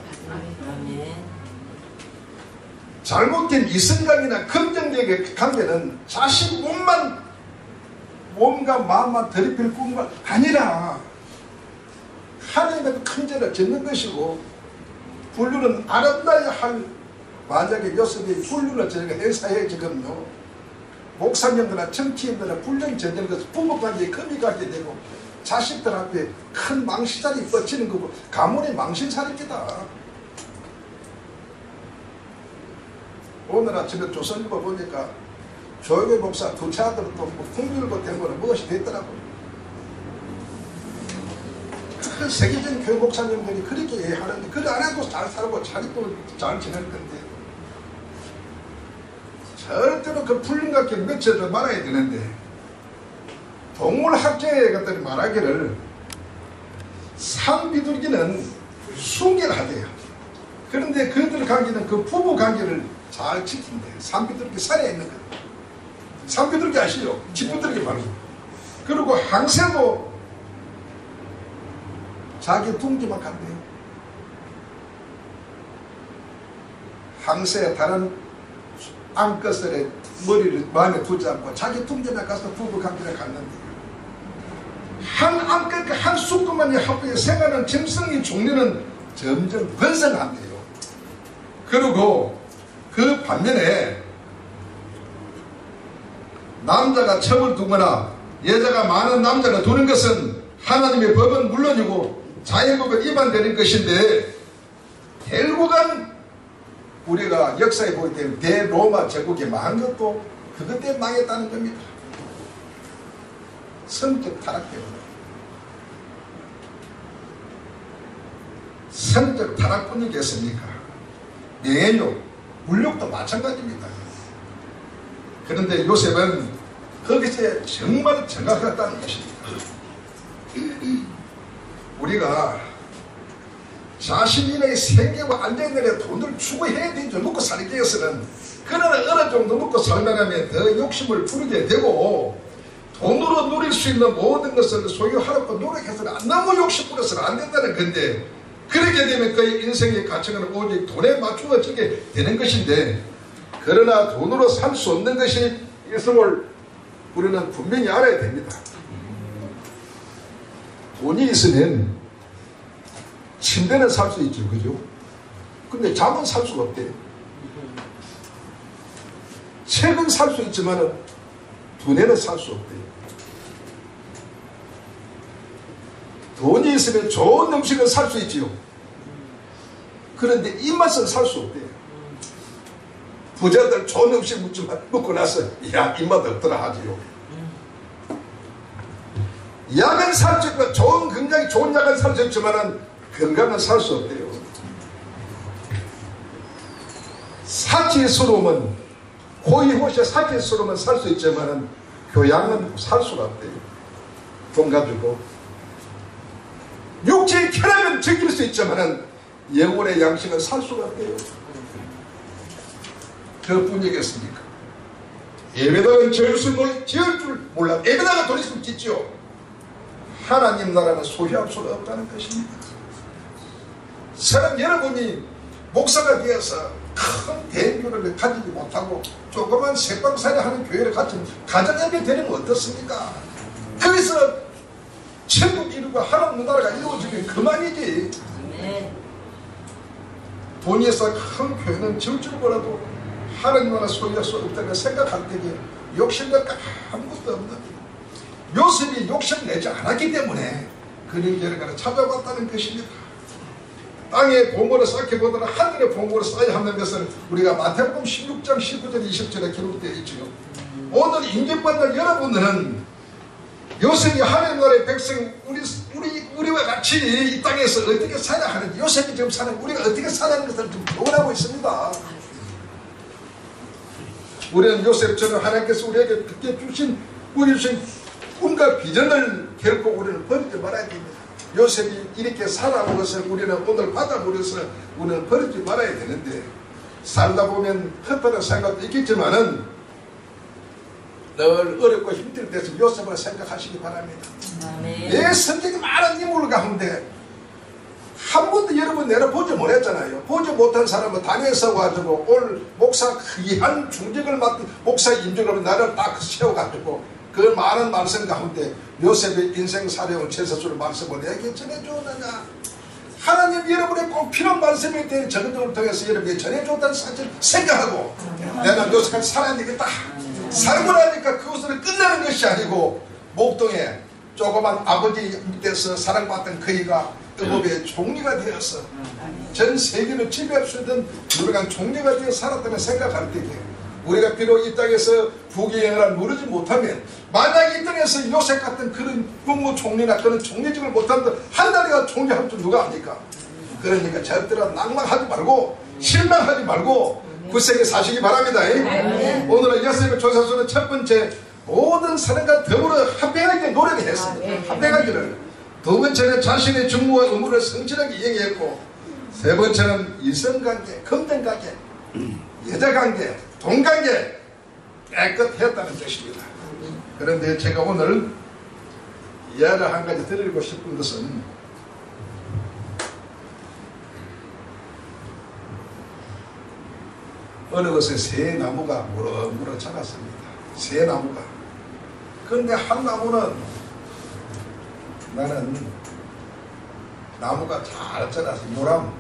잘못된 이성감이나 긍정적인 관계는 자신 몸과 마음만 더럽힐 뿐만 아니라 하나님의 큰 죄를 짓는 것이고, 불륜은 아름다워야 할, 만약에 요셉이 불륜을 저희가 행사해 지금요, 목사님들이나 정치인들이나 불륜 저지르는 것은 부부관계에 금이 가게 되고 자식들 앞에 큰 망신살이 뻗치는 거고 가문의 망신살입니다. 오늘 아침에 조선일보 보니까 조용의 목사 두 차들은 또 풍류일보 때문에 무엇이 됐더라고요. 그 세계적인 교회 목사님들이 그렇게 하는데, 그래 안 해도 잘 살고 자기도 잘 지낼 건데 절대로 그 불륜관계 맺혀도 말아야 되는데, 동물학자의 것들이 말하기를 산비둘기는 순결하대요. 그런데 그들 관계는 그 부부 관계를 잘 지킨대요. 산비둘기 산에 있는 거. 산비둘기 아시죠? 집비둘기 말이죠. 그리고 항새도 자기 둥지만 간대요. 항새 다른 암컷들의 머리를 마음에 두지 않고 자기 둥지만 가서 부부 관계를 갖는데요. 한 암컷과 한 수컷만이 합해 생활하는 짐승의 종류는 점점 번성한대요. 그리고 그 반면에 남자가 첩을 두거나 여자가 많은 남자가 두는 것은 하나님의 법은 물론이고 자연법은 위반되는 것인데, 결국은 우리가 역사에 보게 되면 대로마 제국이 망한 것도 그것 때문에 망했다는 겁니다. 성적 타락 때문에. 성적 타락뿐이겠습니까? 명예욕, 물욕도 마찬가지입니다. 그런데 요셉은 거기서 정말 정확했다는 것입니다. 우리가 자신의 생계와 안전에 대해 돈을 추구해야 되죠. 먹고 살기 위해서는. 그러나 어느 정도 먹고 살만하면 더 욕심을 부리게 되고, 돈으로 누릴 수 있는 모든 것을 소유하려고 노력해서는 너무 욕심 부려서는 안 된다는 건데, 그렇게 되면 그의 인생의 가치는 오직 돈에 맞추어지게 되는 것인데, 그러나 돈으로 살 수 없는 것이 있음을 우리는 분명히 알아야 됩니다. 돈이 있으면 침대는 살 수 있죠, 그죠? 근데 잠은 살 수가 없대요. 책은 살 수 있지만 두뇌는 살 수 없대요. 돈이 있으면 좋은 음식은 살 수 있지요. 그런데 입맛은 살 수 없대요. 부자들 좋은 음식 먹고 나서 야 입맛 없더라 하지요. 약은 살 수 있고 좋은 건강이 좋은 약은 살 수 있지만 건강은 살 수 없대요. 사치스러움은 호의호식 사치스러움은 살 수 있지만 교양은 살 수가 없대요. 돈 가지고 육체의 쾌락은 즐길 수 있지만 영혼의 양식은 살 수가 없대요. 그뿐이겠습니까? 예배당은 지을 줄 몰라. 예배당은 돈 있으면 짓지요. 하나님 나라는 소유할 수가 없다는 것입니다. 사람 여러분이 목사가 되어서 큰 대교를 가지지 못하고 조그만 색방살이 하는 교회를 가지면 가정예배 되는 건 어떻습니까? 거기서 천국 이루고 하나님 나라가 이루어지면 그만이지. 돈이 있어 큰 교회는 지을 줄 몰라도 하나님 나라 소유할 수 없다고 생각할 때에 욕심과 아무것도 없는 요셉이 욕심내지 않았기 때문에 그림자를 찾아봤다는 것입니다. 땅에 보물을 쌓기보다는 하늘에 보물을 쌓아야 하는 것을 우리가 마태복음 16장 19절 20절에 기록되어 있죠. 오늘 인정받는 여러분들은 요셉이 하나님 나라의 백성 우리와 같이 이 땅에서 어떻게 살아야 하는지 요셉이 지금 사는 우리가 어떻게 살아가는 것을 좀 교훈하고 있습니다. 우리는 요셉처럼 하나님께서 우리에게 그때 주신 꿈과 비전을 결코 우리는 버리지 말아야 됩니다. 요셉이 이렇게 살아온 것을 우리는 오늘 받아버려서 우리는 버리지 말아야 되는데 살다 보면 헛되는 생각도 있겠지만은 늘 어렵고 힘들 때서 요셉을 생각하시기 바랍니다. 내 성격이 많은 인물 가운데 한 번도 여러분 내려보지 못했잖아요. 보지 못한 사람은 당에서 가지고 오늘 목사 귀한 중직을 맡은 목사 임직을 나를 딱 세워가지고 그 많은 말씀 가운데 요셉의 인생 사령을 제사주를 말씀을 내게 전해주느냐. 하나님 여러분의 꼭 필요한 말씀일 때 저것들을 통해서 여러분에게 전해줬다는 사실을 생각하고 내가 요셉까지 살아야 되겠다. 살고 나니까 그것을 끝나는 것이 아니고 목동에 조그만 아버지 밑에서 사랑받던 그이가 의법의 종리가 되어서 전 세계를 지배할 수 있는 유력한 종리가 되어 살았다는 생각할 때에 우리가 비록 이 땅에서 부귀영화를 누리지 못하면 만약 이 땅에서 요셉 같은 그런 국무 총리나 그런 총리직을 못한다 한다리가 총리할 줄 누가 압니까? 그러니까 절대로 낭망하지 말고 실망하지 말고 굳세게 사시기 바랍니다. 오늘은 요셉의 조사서는 첫 번째 모든 사람과 더불어 합병하게 노력을 했습니다. 합병하기를. 두 번째는 자신의 직무와 의무를 성실하게 이행했고 세 번째는 이성관계, 금전관계, 여자관계, 돈관계 깨끗했다는 뜻입니다. 그런데 제가 오늘 이야기를 한 가지 드리고 싶은 것은 어느 곳에 새 나무가 무럭무럭 자랐습니다. 새 나무가. 그런데 한 나무는 나는 나무가 잘 자라서 요람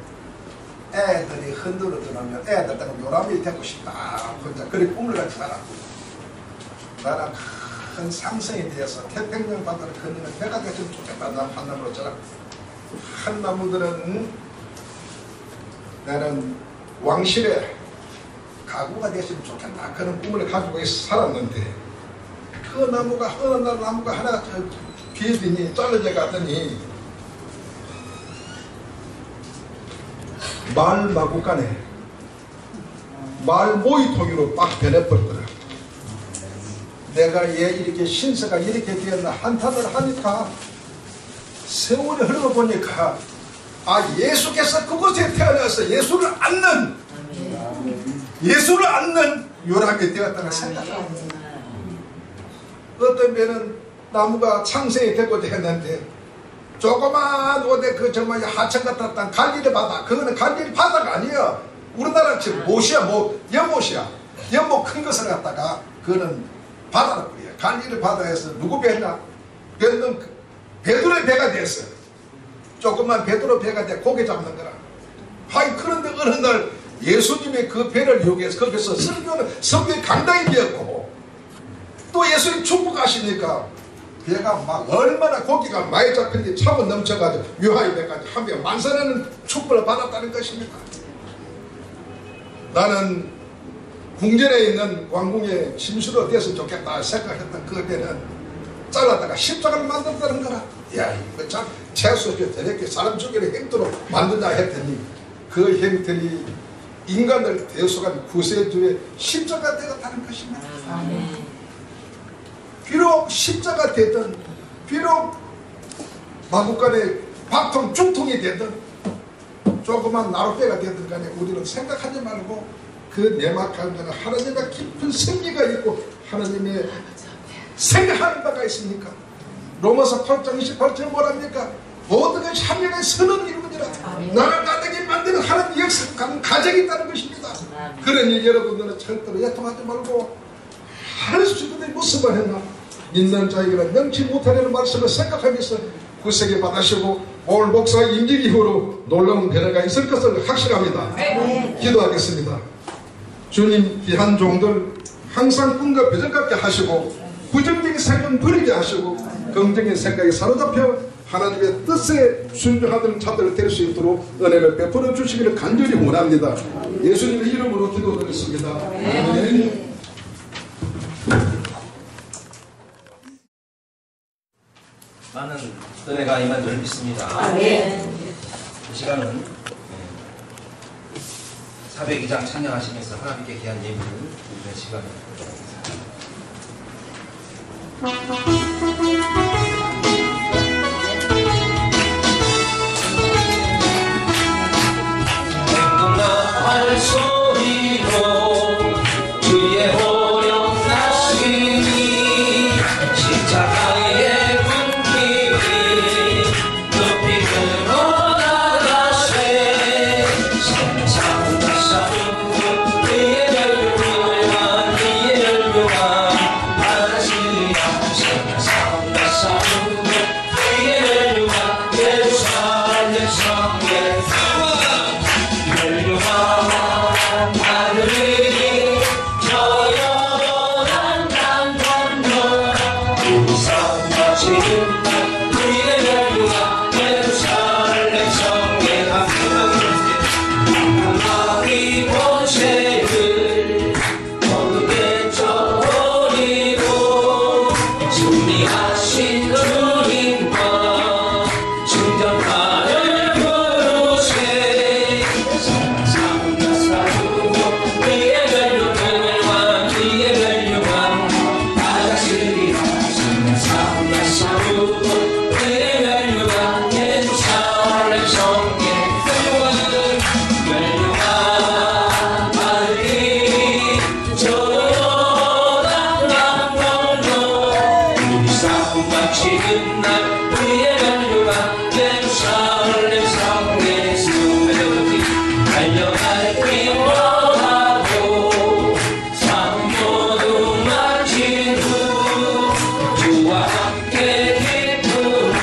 애들이 흔들어 들어오면 애들 때문에 요람이 되고 싶다 혼자 그리 꿈을 같이 살았고 나는 큰 상승이 되어서 태평양 바다를 건너는 배가 됐으면 좋겠다. 난 한 나무로 자랐고 한 나무들은 나는 왕실의 가구가 됐으면 좋겠다 그런 꿈을 가지고 살았는데 그 나무가 어느 날 나무가 하나 비더니 잘라져 갔더니 말 마구간에 말 모이통으로 빡 변해버렸더라. 내가 얘 이렇게 신세가 이렇게 되었나 한탄을 하니까 세월이 흘러보니까 아 예수께서 그곳에 태어나서 예수를 안는 요람이 되었다는 생각합니다. 어떤 면은 나무가 창생이 되고자 했는데 조그만 옷에 그 정말 하천 같았던 갈릴리 바다 그거는 갈릴리 바다가 아니에요. 우리나라 지금 못이야 연못이야. 연못 큰 것을 갖다가 그거는 바다로 그래요. 갈릴리 바다에서 누구 배냐? 배는 베드로의 배가 됐어요. 조그만 베드로 배가 돼 고기 잡는 거라. 하이 그런데 어느 날 예수님의 그 배를 이용해서 거기서 설교의 강당이 되었고, 또 예수님 축복하시니까 배가 막 얼마나 고기가 많이 잡혔는지 차고 넘쳐가지고 유하의 배까지 한 배 만선하는 축복을 받았다는 것입니다. 나는 궁전에 있는 왕궁의 침수로 됐으면 좋겠다 생각했던 그 배는 잘랐다가 십자가를 만들었다는 거라. 야, 이거 참 재수없게 저렇게 사람 죽이는 행태로 만든다 했더니 그 행태이 인간을 대속한 구세주의 십자가 되었다는 것입니다. 비록 십자가 되든, 비록 마국간의 박통 중통이 되든, 조그만 나룻배가 되든 간에 우리는 생각하지 말고 그 내막한 데는 하나님의 깊은 생기가 있고 하나님의 생각하는 바가 있습니까? 로마서 8장 28절 뭐랍니까? 모든 것이 하나님의 선을 이루느니라. 나를 나되게 만드는 하나님의 역사하는 가정이 있다는 것입니다. 그러니 여러분들은 절대로 예통하지 말고 할 수 있는 무슨 말 했나? 있는 자에게는 명치 못하려는 말씀을 생각하면서 구세계 받으시고 오늘 목사 임직 이후로 놀라운 변화가 있을 것을 확신합니다. 기도하겠습니다. 주님, 귀한 종들 항상 꿈과 비전 갖게 하시고 부정적인 생각은 버리게 하시고 긍정의 생각에 사로잡혀 하나님의 뜻에 순종하는 자들을 될 수 있도록 은혜를 베풀어 주시기를 간절히 원합니다. 예수님의 이름으로 기도드렸습니다. 아멘. 많은 은혜가 임한 줄 믿습니다. 아멘. 이 시간은 402장 찬양하시면서 하나님께 귀한 예물을 드리는 시간입니다. 할 소리로 주의 호령 나시니 십자가의 분길이 높이 늘어나가세 세상 싸우고 그의 멸류관 그의 멸류관 하나시야 세상 싸우고 그의 멸류관 예루살렘 성에 하늘이 저연한 강 건너 우리사와 지금 우리의 멸류가 예루살렘 성에 하나님 권세를 거룩에 저리고 승리하신 주님과 승전파를 부르세 지금 날 우리의 멸류가 예루살렘 성에서 달려갈 기도하고 삶 모두 마친 후 주와 함께 기쁨을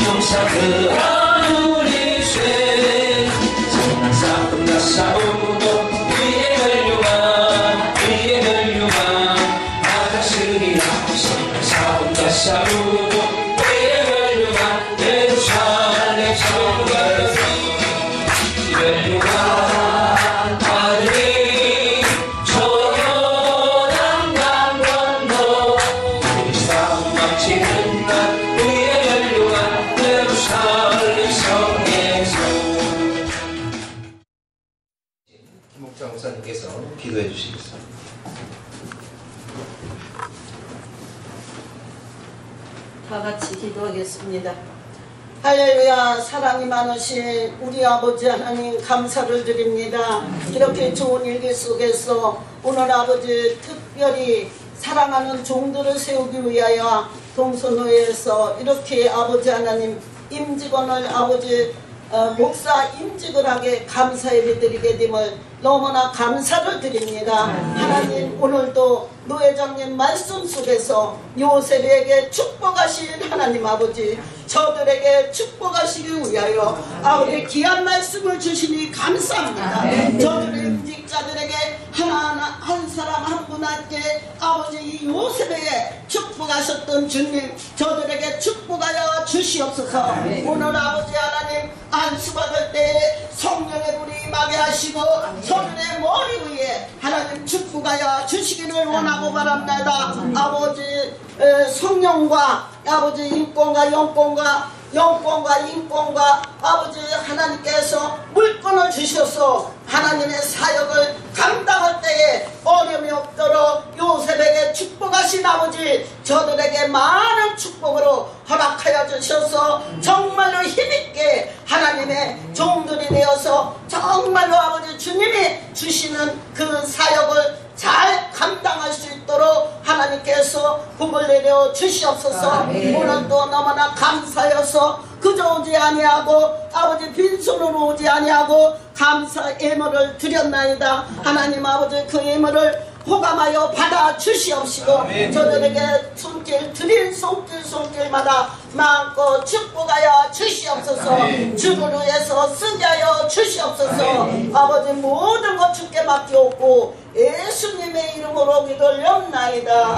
용서하는 우리 쇠 선한 싸움 다 싸우고 우리의 멸류가 받았으리라 싸움 다 싸우고 우리의 멸류가 예루살렘 성에서 멸류관 하늘이 저연한 강 건너 우리 싸움 마치는 날 우리의 멸류관 예루살렘 성에서 김옥장 목사님께서 기도해 주시겠습니다. 다 같이 기도하겠습니다. 할렐루야. 사랑이 많으신 우리 아버지 하나님 감사를 드립니다. 이렇게 좋은 일기 속에서 오늘 아버지 특별히 사랑하는 종들을 세우기 위하여 동서노예에서 이렇게 아버지 하나님 임직원을 아버지 목사 임직을 하게 감사 예배 드리게 됨을 너무나 감사를 드립니다. 하나님 오늘도 노회장님 말씀 속에서 요셉에게 축복하신 하나님 아버지 저들에게 축복하시기 위하여 아버지 귀한 말씀을 주시니 감사합니다. 저들의 임직자들에게 하나하나 한 사람 한 분한테 아버지 이 요셉에게 축복하셨던 주님 저들에게 축복하여 주시옵소서. 오늘 아버지 하나님 안수받을 때에 성령의 불이 임하게 하시고 저들의 머리 위에 하나님 축복하여 주시기를 원하고 바랍니다. 아버지 성령과 아버지 인권과 영권과 인권과 아버지 하나님께서 물권을 주셔서 하나님의 사역을 감당할 때에 어려움이 없도록 요셉에게 축복하신 아버지 저들에게 많은 축복으로 허락하여 주셔서 정말로 힘있게 하나님의 종들이 되어서 정말로 아버지 주님이 주시는 그 사역을 잘 감당할 수 있도록 하나님께서 복을 내려 주시옵소서. 오늘도 너무나 감사여서 그저 오지 아니하고 아버지 빈손으로 오지 아니하고 감사 예물을 드렸나이다. 하나님 아버지 그 예물을 호감하여 받아 주시옵시고 저들에게 손길 드린 손길마다 마음껏 축복하여 주시옵소서. 주를 위해서 쓰게 하여 주시옵소서. 아버지 모든 것 주께 맡기옵고 예수님의 이름으로 기도 올렸나이다.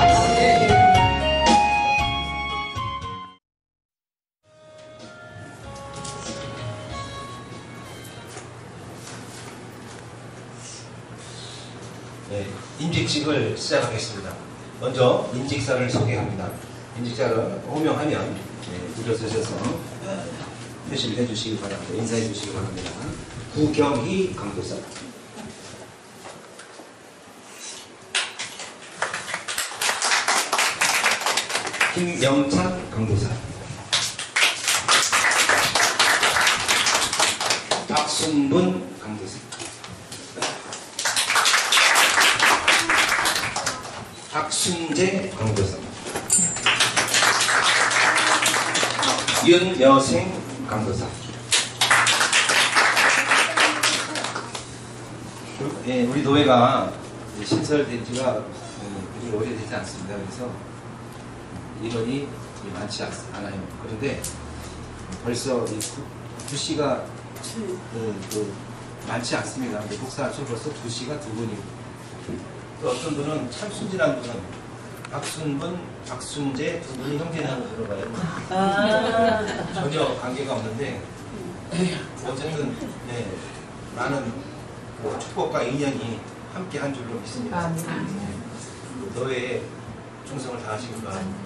네, 임직식을 시작하겠습니다. 먼저 임직사를 소개합니다. 임직사를 호명하면 일어서셔서 표시를 해주시기 바랍니다. 인사해 주시기 바랍니다. 구경희 강도사, 김영찬 강도사, 박순분 강도사, 박순재 강도사, 윤여생 강도사. 우리 노회가 신설된 지가 그리 오래되지 않습니다. 그래서 인원이 많지 않아요. 그런데 벌써 부시가 많지 않습니다. 목사하시고 벌써 부시가 2분이고 또 어떤 분은 참 순진한 분은 박순분, 박순재 2분이 형제냐고 물어봐요. 전혀 관계가 없는데 어쨌든 많은 축복과 인연이 함께 한 줄로 믿습니다. 너의 충성을 다하시기 바랍니다.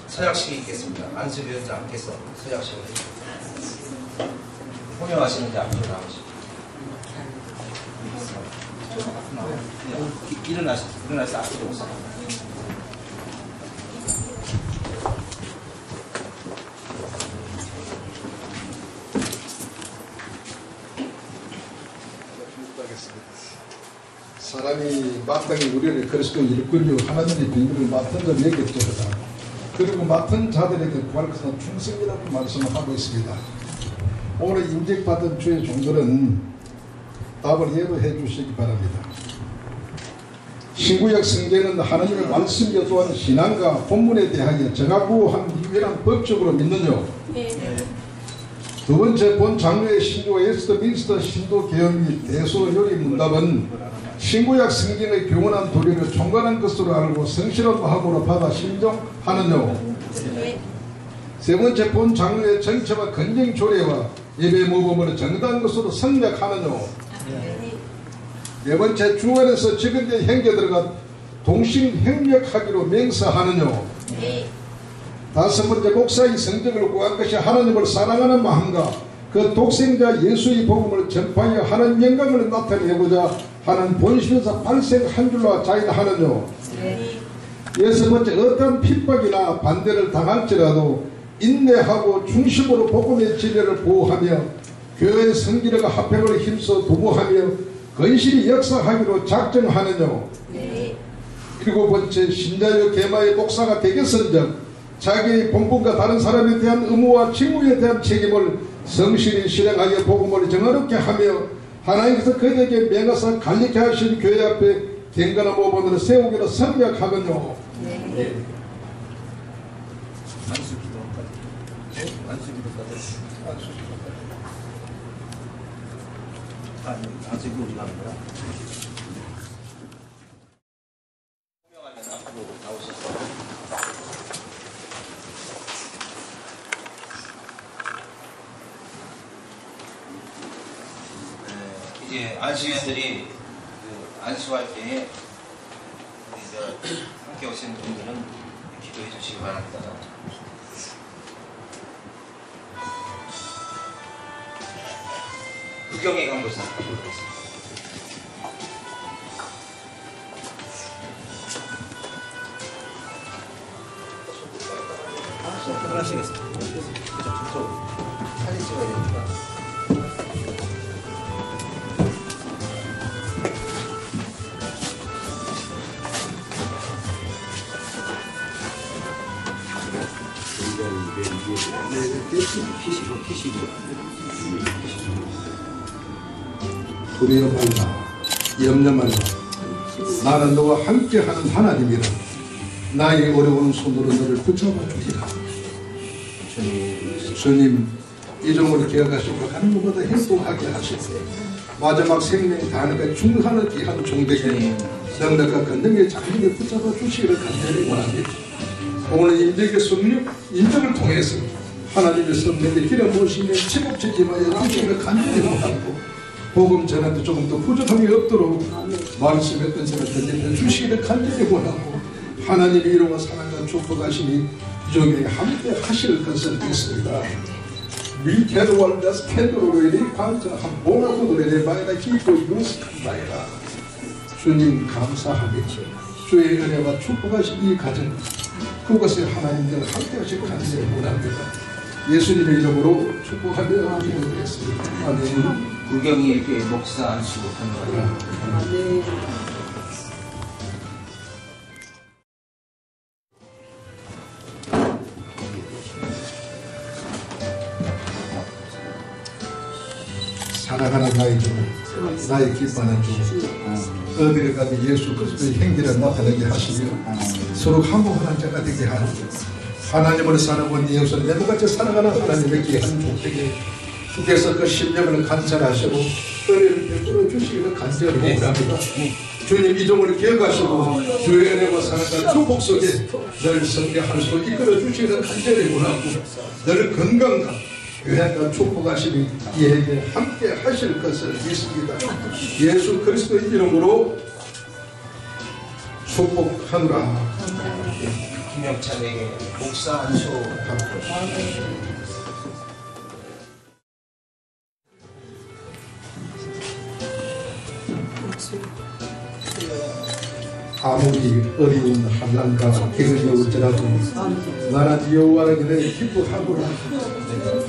서약식이 있겠습니다. 안수위원장께서 서약식을 해주십니다. 호명하시는데 앞으로 나오시고 일어나서 앞으로 오세요. 사람이 마땅히 우리를 그리스도 일꾼이요 하나님의 비밀을 맡은 자에게 주었다. 그리고 맡은 자들에게 구할 것은 충성이라고 말씀을 하고 있습니다. 오늘 임직받은 주의 종들은 답을 예로해 주시기 바랍니다. 신구약 성경은 하나님의 말씀이 또한 신앙과 본문에 대하여 정하고 한 유일한 법적으로 믿느뇨. 두 번째 본 장로의 신조 웨스트민스터 신도 개혁 및 대소요리 문답은 신구약 성경의 교훈한 도리를 총괄한 것으로 알고 성실한 마음으로 받아 신종하느뇨. 세 번째 본 장로의 정체와 건정 조례와 예배 모범을 정당한 것으로 성맥하느뇨. 네 번째 주안에서 지금의 행계 들어가 동심협력하기로 맹세하느뇨. 다섯 번째 목사의 성적을 구한 것이 하나님을 사랑하는 마음과 그 독생자 예수의 복음을 전파하여 하나님 영광을 나타내고자 하는 본심에서 발생한 줄로 자인하느뇨. 여섯 번째 어떤 핍박이나 반대를 당할지라도 인내하고 중심으로 복음의 진리를 보호하며 교회의 성기력과 합평을 힘써 도모하며 건실히 역사하기로 작정하느뇨. 일곱 번째 신자유 계마의 목사가 되겠은즉 자기의 본분과 다른 사람에 대한 의무와 직무에 대한 책임을 성실히 실행하여 복음을 정화롭게 하며 하나님께서 그에게 명하사 갈리게 하신 교회 앞에 경건한 모범으로 세우기로 선약하거든요. 네. 아직 우리가 한 거야? 호명하면 앞으로 나오셔서 이제 안수위원들이 그 안수할 때에 우리 함께 오신 분들은 기도해 주시기 바랍니다. 의경에 간 것을 보도록 하겠습니다. 하시겠습니다. 사진 찍어야 되니까. 피시고. 두려워 말라, 염려 말라. 나는 너와 함께하는 하나님이라. 나의 어려운 손으로 너를 붙잡아 주리라. 주님, 이 종을 기억하시고 가는 것보다 행복하게 하시고 마지막 생명이 다하니까 중하는 귀한 종되게 능력과 권능의 장벽에 붙잡아 주시기를 간절히 원합니다. 오늘 인적의 성령, 인적을 통해서 하나님의 성령의 길에 모시면 체급체임하여 주시기를 간절히 원하고 복음 전한테 조금 더 부족함이 없도록 말씀의 은혜를 던져 주시기를 간절히 원하고 하나님의 이름과 사랑과 축복하시니 이종에 함께 하실 것을 믿습니다. 미케도월다스 캐도로의 관절한 모나고 노래를 바이다 기고 유스칸 바이다. 주님 감사합니다. 주의 은혜와 축복하신 이 가정 그것에 하나님들 함께 하시고 간절히 원합니다. 예수님의 이름으로 축복하며 기도드렸습니다. 아멘. 의경이에게 목사 안수고 하는 거예요. 사랑하는 나의 주, 나의 기뻐하는 주, 어디를 가도 예수 그리스도의 행기를 나타내게 하시며 서로 화목하는 자가 되게 하는 하나님을 사랑하고 네 영혼을 내부같이 사랑하는 하나님의 귀한 종되게 주께서 그 심령을 간절하시고 은혜를 베풀어 주시기를 간절히 원합니다. 주님 이 종을 기억하시고 주의 은혜와 사랑과 축복 속에 늘 성장할 수 이끌어 주시기를 간절히 원하고 늘 건강과 유행과 축복하시니 이에게 함께 하실 것을 믿습니다. 예수 그리스도의 이름으로 축복하노라. 김영찬에게 목사 안수 아무리 어려운 환난과 기근이 올지라도 나는 여호와를 인해 기뻐하노라.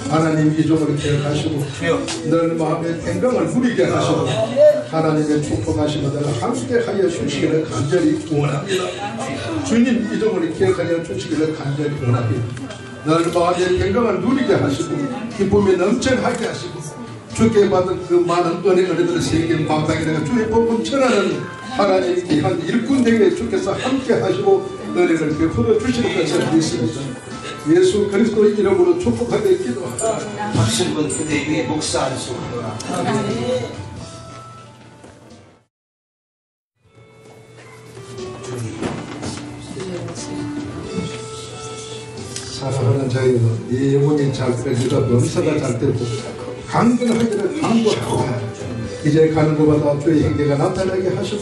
하나님 이 종을 기억하시고 늘 마음의 건강을 누리게 하시고 하나님의 축복하시며 늘 함께하여 주시기를 간절히 원합니다. 주님 이 종을 기억하여 주시기를 간절히 원합니다. 늘 마음의 건강을 누리게 하시고 기쁨이 넘쳐나게 하시고 주께 받은 그 많은 은혜들을 새긴 방탕에다가 주의 복음 전하는 하나님의 귀한 일꾼에게 주께서 함께 하시고 은혜를 베풀어 주시는 것을 믿습니다. 예수 그리스도의 이름으로 축복하게 기도합니다. 하신 분 그대 위에 목사 안수 하노라. 사랑하는 자여, 네 영혼이 잘 되리라. 명사가 잘 되고 강건하기를 강구하고 이제 가는 곳마다 주의 행대가 나타나게 하시고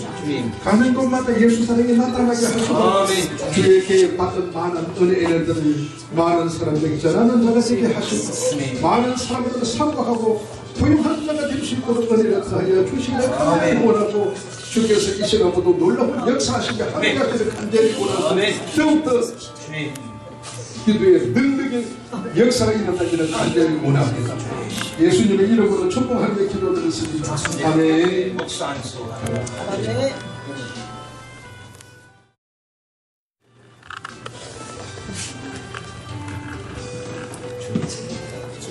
가는 곳마다 예수 사랑이 나타나게 하시고 주에게 받은 많은 은혜들을 많은 사람들에게 전하는 자가 되게 하시고 많은 사람들을 사랑하고 포용하는 자가 될 수 있도록 은혜를 하여 주시기를 간절히 원하고 주께서 이 시간부터 놀라운 역사하시게 함께하기를 간절히 원하고 더욱더 기도의 능력의 역사가 일어나기를 간절히 원합니다. 예수님의 이름으로 축복하며 기도드렸습니다. 아멘. 목사 안수 아멘.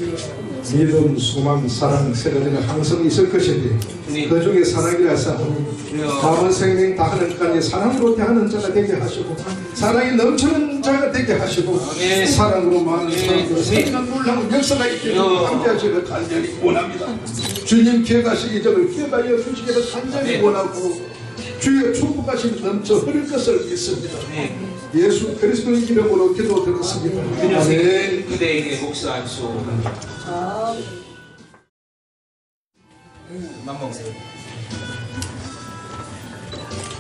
믿음, 소망, 사랑 세 가지가 항상 있을 것인데 그 중에 사랑이라서 남은 생명 다하는 까지 사랑으로 대하는 자가 되게 하시고 사랑이 넘치는 자가 되게 하시고 사랑으로 많은 사람들 생명 놀라운 역사가 있기를 함께하시기를 간절히 원합니다. 주님 기억하시기 전에 기억하여 주시기를 간절히 원하고 주의 축복하심 넘쳐 흐를 것을 믿습니다. 예수 그리스도의 이름으로 기도드렸습니다. 아멘. 그대에게 목사 안수. 맘먹으세요.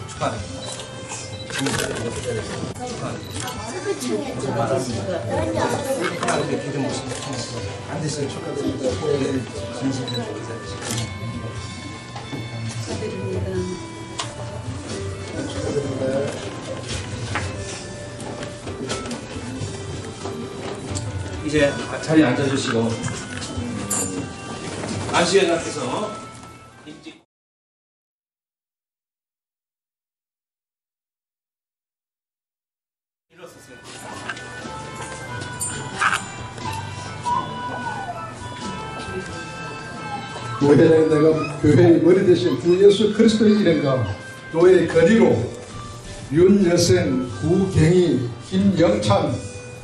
축하합니다. 안 됐어요. 축하드립니다. 이제 자리에 앉아주시고 안수연합에서 일찍 일어서세요. 교회에 내가 교회의 머리 대신 주 예수 그리스도의 이름과 교회의 거리로 윤여생, 구경희, 김영찬,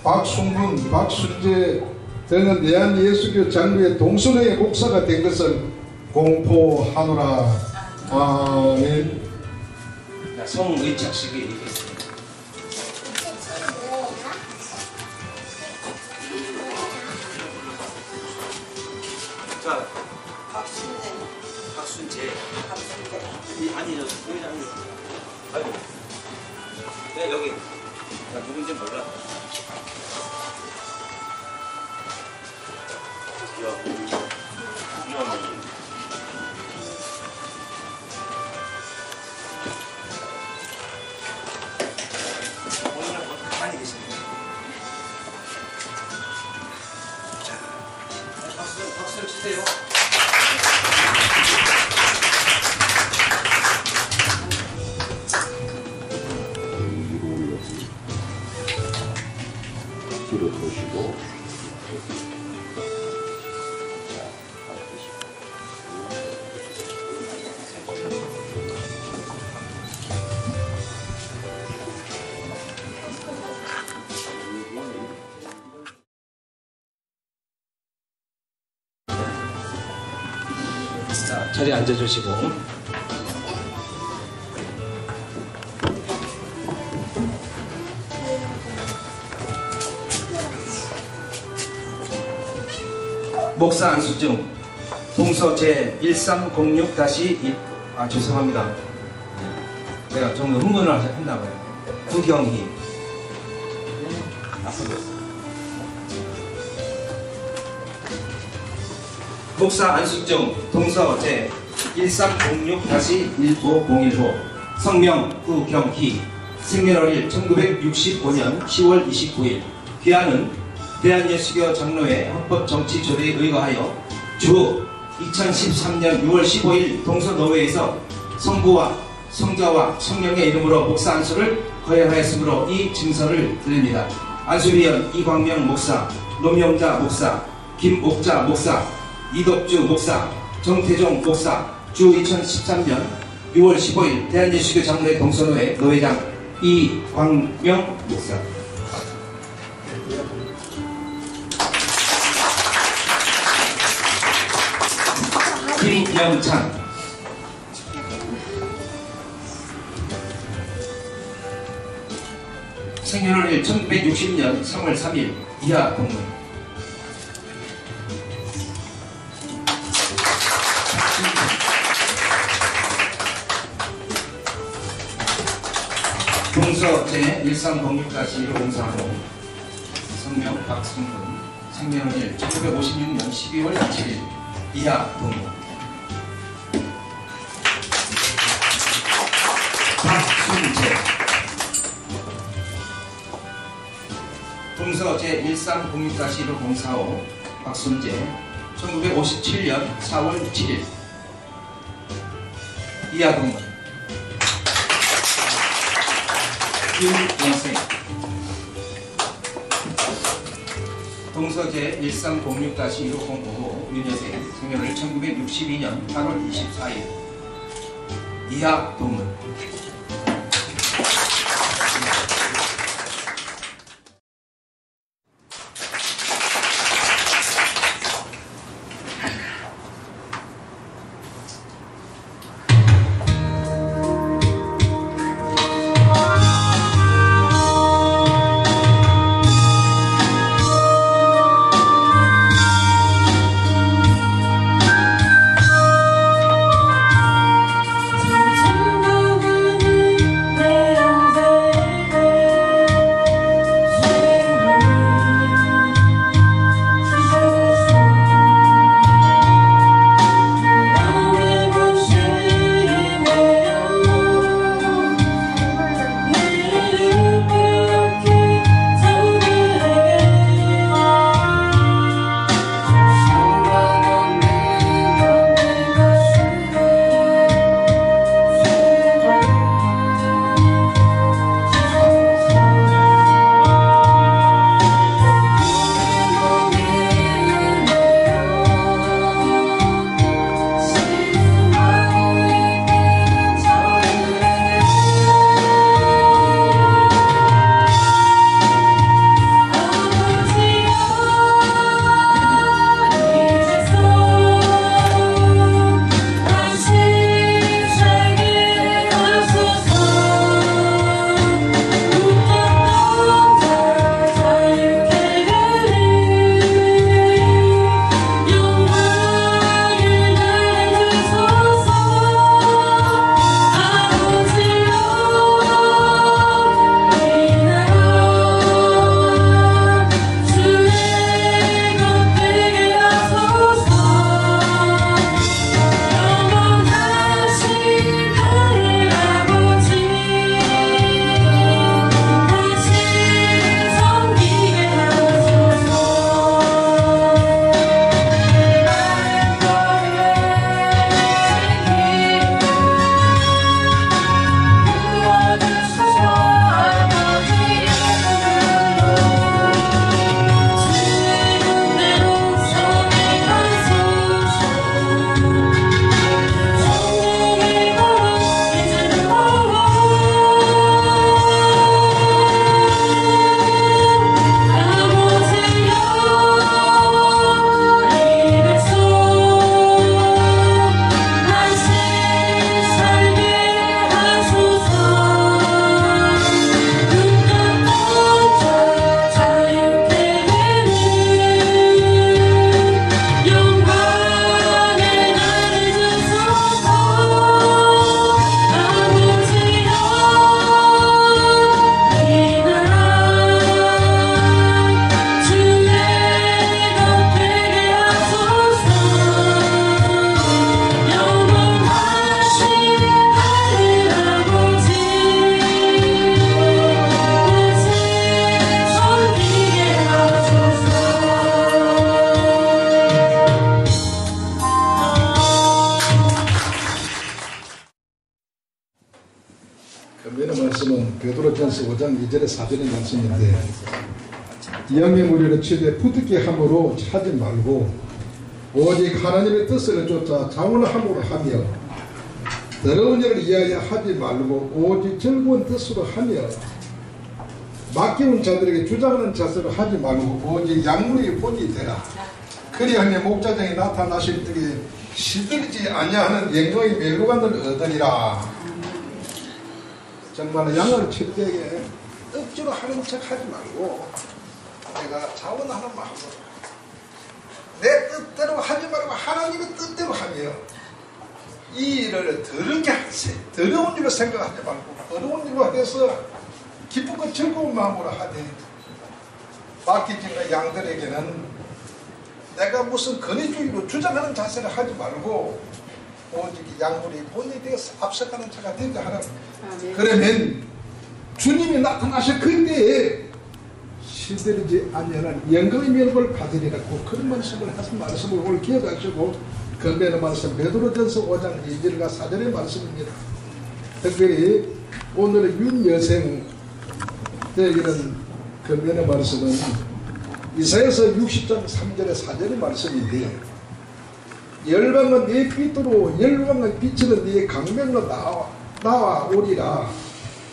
박순근, 박순재 등은 대한예수교 장로의 동선회의 목사가 된 것을 공포하노라. 아멘. 성의착식이 있겠습니다. 자, 박순재. 아니요, 회장님. 아이고. 네, 여기. 나 누군지 몰라. 오늘 많이 계십니다. 자, 박수를 치세요. 뒤로 도시고 자, 자리에 앉아주시고. 목사 안수증 동서 제1306-1 죄송합니다. 내가 좀 흥분을 했나봐요. 구경희 목사 안수증 동서 제1306-15015 성명 구경희 생년월일 1965년 10월 29일 귀하는 대한예수교 장로회 헌법정치조례에 의거하여 주 2013년 6월 15일 동서노회에서 성부와 성자와 성령의 이름으로 목사 안수를 거행하였으므로 이 증서를 드립니다. 안수위원 이광명 목사, 노명자 목사, 김옥자 목사, 이덕주 목사, 정태종 목사, 주 2013년 6월 15일 대한예수교 장로회 동서노회 노회장 이광명 목사. 김영찬 생년월일 1960년 3월 3일 이하 동문 동서 제1306-150 성명 박승근 생년월일 1956년 12월 7일 이하 동문 박순재 동서 제1306-1545 박순재 1957년 4월 7일 이하 동문 윤영생 동서제 1306-1505 윤여생 생년을 1962년 8월 24일 이하 도문. 변변의 말씀은 베드로전서 5장 2절의 4절의 말씀인데 이왕의 무리를 치되 부득이 함으로 하지 말고 오직 하나님의 뜻을 쫓아 자원함으로 하며 더러운 일을 이하여 하지 말고 오직 즐거운 뜻으로 하며 맡겨온 자들에게 주장하는 자세로 하지 말고 오직 양무리의 본이 되라. 그리하면 목자장이 나타나실 때에 시들지 아니하는 영광의 멸관을 얻으리라. 정말 양을 칠 때에 억지로 하는 척 하지 말고 내가 자원하는 마음으로 내 뜻대로 하지 말고 하나님의 뜻대로 하며 이 일을 더럽게 하세요. 더러운 일로 생각하지 말고 어려운 일로 해서 기쁘고 즐거운 마음으로 하되 맡기진 양들에게는 내가 무슨 권위주의로 주장하는 자세를 하지 말고 오직 양물이 본인에 대해서 앞서가는 자가 되게 하라. 그러면 주님이 나타나실 그때에 시들지 아니하는 영광의 면목을 받으리라고 그런 말씀을 하신 말씀을 오늘 기억하시고 건배의 말씀 베드로전서 5장 2절과 4절의 말씀입니다. 특별히 오늘의 윤여생 때에는 건배의 말씀은 이사야서 60장 3절의 4절의 말씀인데 열방은 네 빛으로 열방은 비치는 네 강명으로 나와오리라.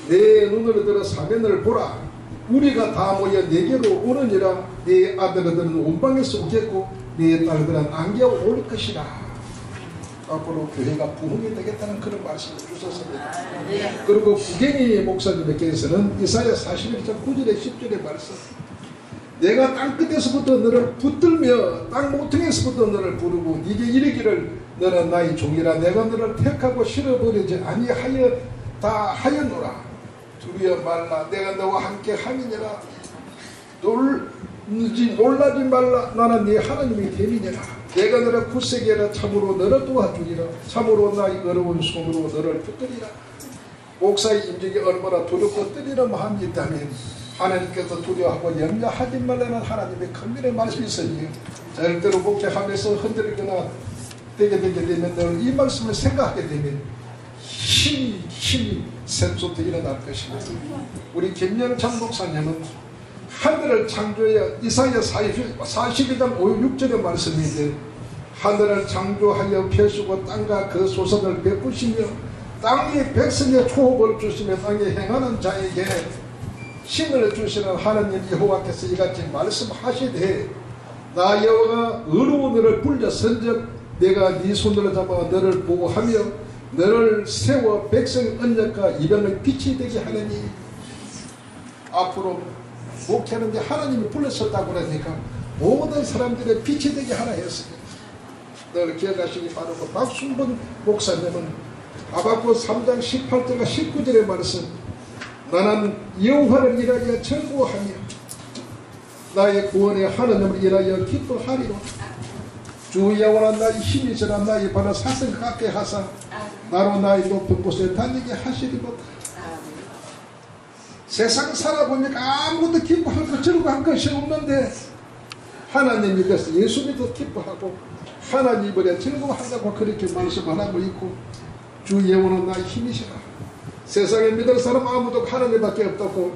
내 눈으로 들어 사면을 보라. 우리가 다 모여 내게로 오느니라. 네 아들들은 온방에서 오겠고 네 딸들은 안겨 올 것이라. 앞으로 교회가 부흥이 되겠다는 그런 말씀을 주셨습니다. 그리고 구경이 목사님께서는 이사야 41장 9절에 10절의 말씀, 내가 땅끝에서부터 너를 붙들며 땅 모퉁이에서부터 너를 부르고 네게 이르기를 너는 나의 종이라. 내가 너를 택하고 실어버리지 아니하여 다 하였노라. 두려워 말라. 내가 너와 함께 함이니라. 놀라지 말라. 나는 네 하나님이 됨이니라. 내가 너를 굳세게 하라. 참으로 너를 도와주리라. 참으로 나의 어려운 손으로 너를 붙들리라. 목사의 임직이 얼마나 두렵고 떨리는 마음이 있다면 하나님께서 두려워하고 염려하지 말라는 하나님의 큰밀의 말씀이 있으니 절대로 목회하면서 흔들리거나 되게 되면 늘 이 말씀을 생각하게 되면 힘이 샘솟아 일어날 것입니다. 우리 김영창 목사님은 하늘을 창조하여 이사야 42장 5, 6절의 말씀인데 하늘을 창조하여 펴시고 땅과 그 소선을 베푸시며 땅의 백성의 초업을 주시며 땅에 행하는 자에게 힘을 주시는 하나님 여호와께서 이같이 말씀하시되 나 여호와가 의로운 너를 불렸은즉 내가 네 손으로 잡아 너를 보호하며 너를 세워 백성의 언약과 이방의 빛이 되게 하느니. 앞으로 목회하는데 하나님이 불렀었다고 그러니까 모든 사람들의 빛이 되게 하라 했습니다. 늘 기억하시기 바라고. 박순번 목사님은 하박국 3장 18절과 19절의 말씀, 나는 여호와를 인하여 즐거워하며 나의 구원의 하나님을 인하여 기뻐하리로. 주 여호와는 나의 힘이시라. 나의 발을 사슬 같게 하사 나로 나의 높은 곳에 다니게 하시리로다. 세상 살아보니까 아무것도 기뻐할 것 즐거워할 것이 없는데 하나님이 그래서 예수 믿어 기뻐하고 하나님 이번에 즐거워한다고 그렇게 말씀하고 있고, 주 여호와는 나의 힘이시라. 세상에 믿을 사람 아무도 하나님밖에 없다고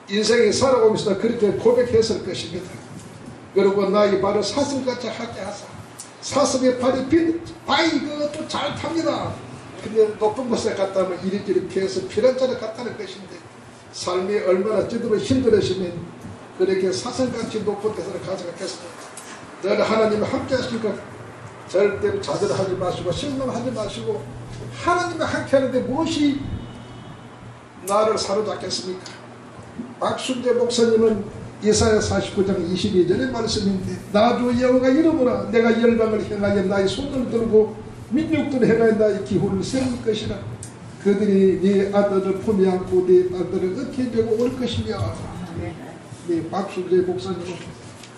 인생에 살아오면서 그렇게 고백했을 것입니다. 그리고 나의 발을 사슴같이 하게 하사 사슴의 발이 바위 그것도 잘 탑니다. 근데 높은 곳에 갔다 오면 이리저리 피해서 피란자를 갔다는 것인데 삶이 얼마나 찌들어 힘들으시면 그렇게 사슴같이 높은 데서 가져갔겠습니까? 늘 하나님이 함께 하시니까 절대로 좌절하지 마시고 실망하지 마시고 하나님과 함께 하는데 무엇이 나를 사로잡겠습니까? 박순재 목사님은 이사야 49장 22절의 말씀인데 나 주 여호와가 이름으로 내가 열방을 향하여 나의 손을 들고 민족들을 향하여 나의 기후를 세울 것이라. 그들이 네 아들을 품에 안고 네 딸들을 어깨에 메고 올 것이며. 네, 박순재 목사님은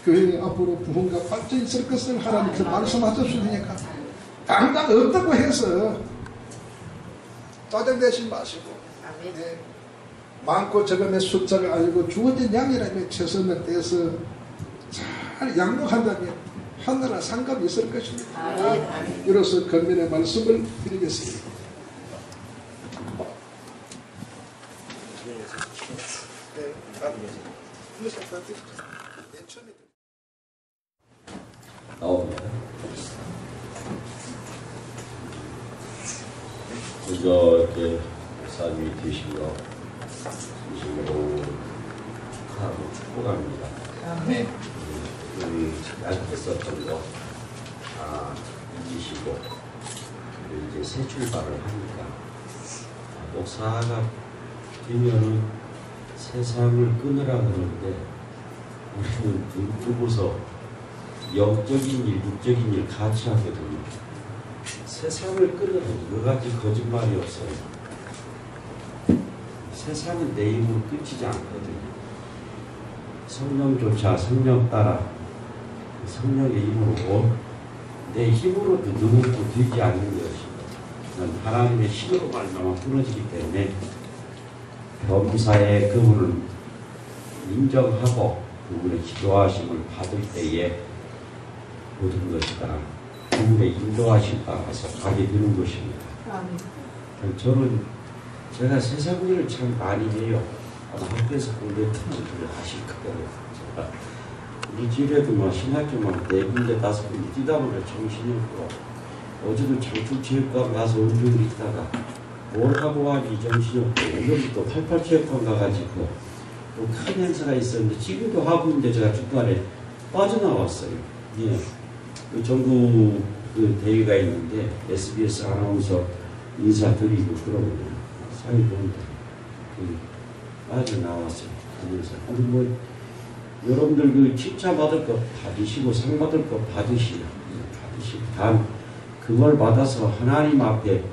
교회에 앞으로 부흥과 발전이 있을 것을 하나님께서 말씀하셨으니까 당장 없다고 해서 짜증내지 마시고 네, 많고 적음의 숫자가 아니고 주어진 양이라면 최선을 다해서 잘 양육한다면 하나라 상감이 있을 것입니다. 이로써 건면의 말씀을 드리겠습니다. 나옵니다. 먼저 이렇게 목사님이 되시며 진심으로 축하하고 축복합니다. 우리 얇겠었던 거 잊으시고 이제 새 출발을 하니까 목사가 되면은 세상을 끊으라 그러는데 우리는 눈 뜨고서 영적인 일, 육적인 일 같이 하게 됩니다. 세상을 끊으면 여러 가지 거짓말이 없어요. 세상은 내 힘으로 끝이지 않거든요. 성령조차 성령 따라 성령의 힘으로 내 힘으로도 능력도 되지 않는 것입니다. 하나님의 힘으로 말미암아 끊어지기 때문에 범사의 그분을 인정하고 그분의 기도하심을 받을 때에 모든 것이다 그분의 인도하심 따라서 가게 되는 것입니다. 저는 제가 세상 일을 참 많이 해요. 학교에서 공부했던 분들 하실 거예요. 제가 우리 집에도 뭐 신학교만 4군데 5군데 뛰다 보면 정신이 없고 어제도 장충체육관 가서 운동을 있다가 뭘 하고 가지 정신이 없고 오늘도 또 88체육관 가가지고 또 큰 행사가 있었는데 지금도 하고 있는데 제가 중간에 빠져나왔어요. 예. 그 전국 그 대회가 있는데 SBS 아나운서 인사드리고 그러거든요. 사회보험도 빠져나왔어요. 그래서 뭐 여러분들 그 칭찬 받을 거 받으시고 상 받을 거 받으시고 단 그걸 받아서 하나님 앞에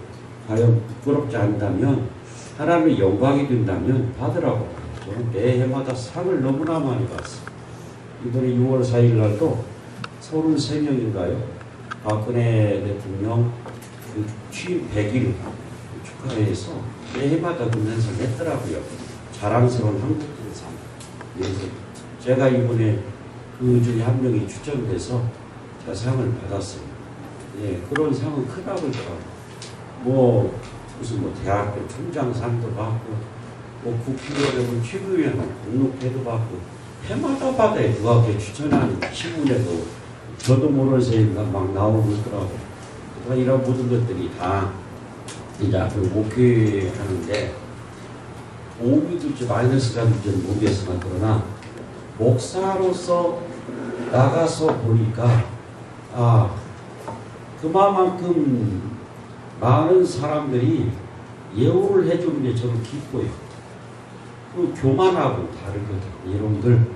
과연 부끄럽지 않다면 하나님의 영광이 된다면 받으라고. 저는 매해마다 상을 너무나 많이 받았어요. 이번에 6월 4일 날도 33명인가요? 박근혜 대통령 그 취임 100일 축하회에서 매해마다 그 면상을 했더라고요. 자랑스러운 한국인상. 그래서 제가 이번에 그 중에 한 명이 추천돼서 제가 상을 받았어요. 예, 그런 상은 크다고 하더라고요. 뭐 무슨 뭐 대학교 총장상도 받고 뭐 국회의원 최고위원 공로패도 받고 해마다 받아요. 그 학교에 추천하는 신문에도 저도 모르는 새가 막 나오고 있더라고요. 이런 모든 것들이 다 이제 앞으로 목회하는데 도움이 될지 마이너스가 될지는 모르겠으나 그러나 목사로서 나가서 보니까 그만큼 많은 사람들이 예우를 해주는 게 저는 기뻐요. 그 교만하고 다르거든요. 여러분들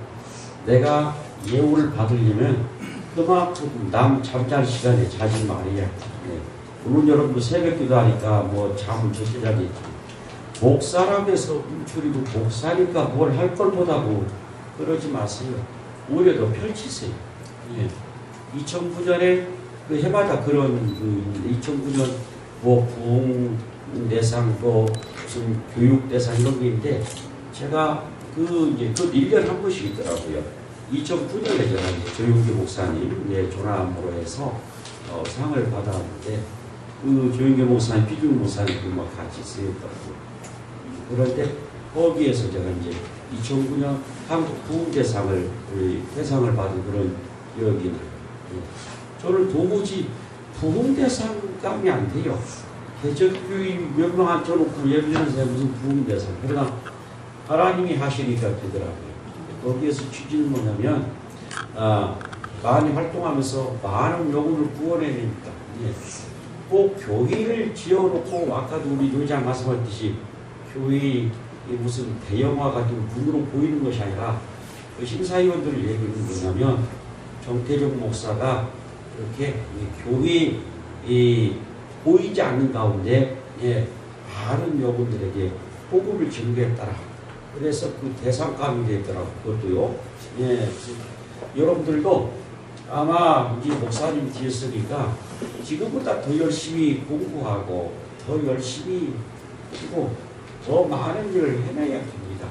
내가 예우를 받으려면 그만큼 남 잠잘 시간에 자지 말아야 돼. 물론 여러분들 새벽기도 하니까 뭐 잠을 적게 자겠지. 목사라고 해서 움츠리고 목사니까 뭘 할 걸 못하고 그러지 마세요. 오히려 더 펼치세요. 예. 2009년에 그 해마다 그런 2009년 뭐 부흥대상 또 무슨 교육대상 이런 게 있는데 제가 그 1년에 한 번씩 있더라고요. 2009년에 제가 조용기 목사님 조남으로 해서 상을 받았는데 그 조용기 목사님, 피중 목사님과 같이 쓰였더라고요. 그럴 때 거기에서 제가 이제 2009년 한국 부흥대상을 대상을 받은 그런 기억이 나요. 저는 도무지 부흥대상감이 안 돼요. 개척교회 몇 명 앉혀놓고 예비전사에 무슨 부흥대상. 그러나 하나님이 하시니까 되더라고요. 거기에서 취지는 뭐냐면 많이 활동하면서 많은 영혼을 구원해내니까 꼭 교회를 지어놓고 아까도 우리 노장 말씀하셨듯이 교회 무슨 대형화 같은 분으로 보이는 것이 아니라 그 심사위원들을 얘기하는 뭐냐면 정태종 목사가 이렇게 교회 보이지 않는 가운데 많은 여러분들에게 복음을 증거했더라. 그래서 그 대상감이 되더라고. 그것도요. 여러분들도 아마 우리 목사님 뒤에서니까 지금보다 더 열심히 공부하고 더 열심히 하고 더 많은 일을 해내야 됩니다.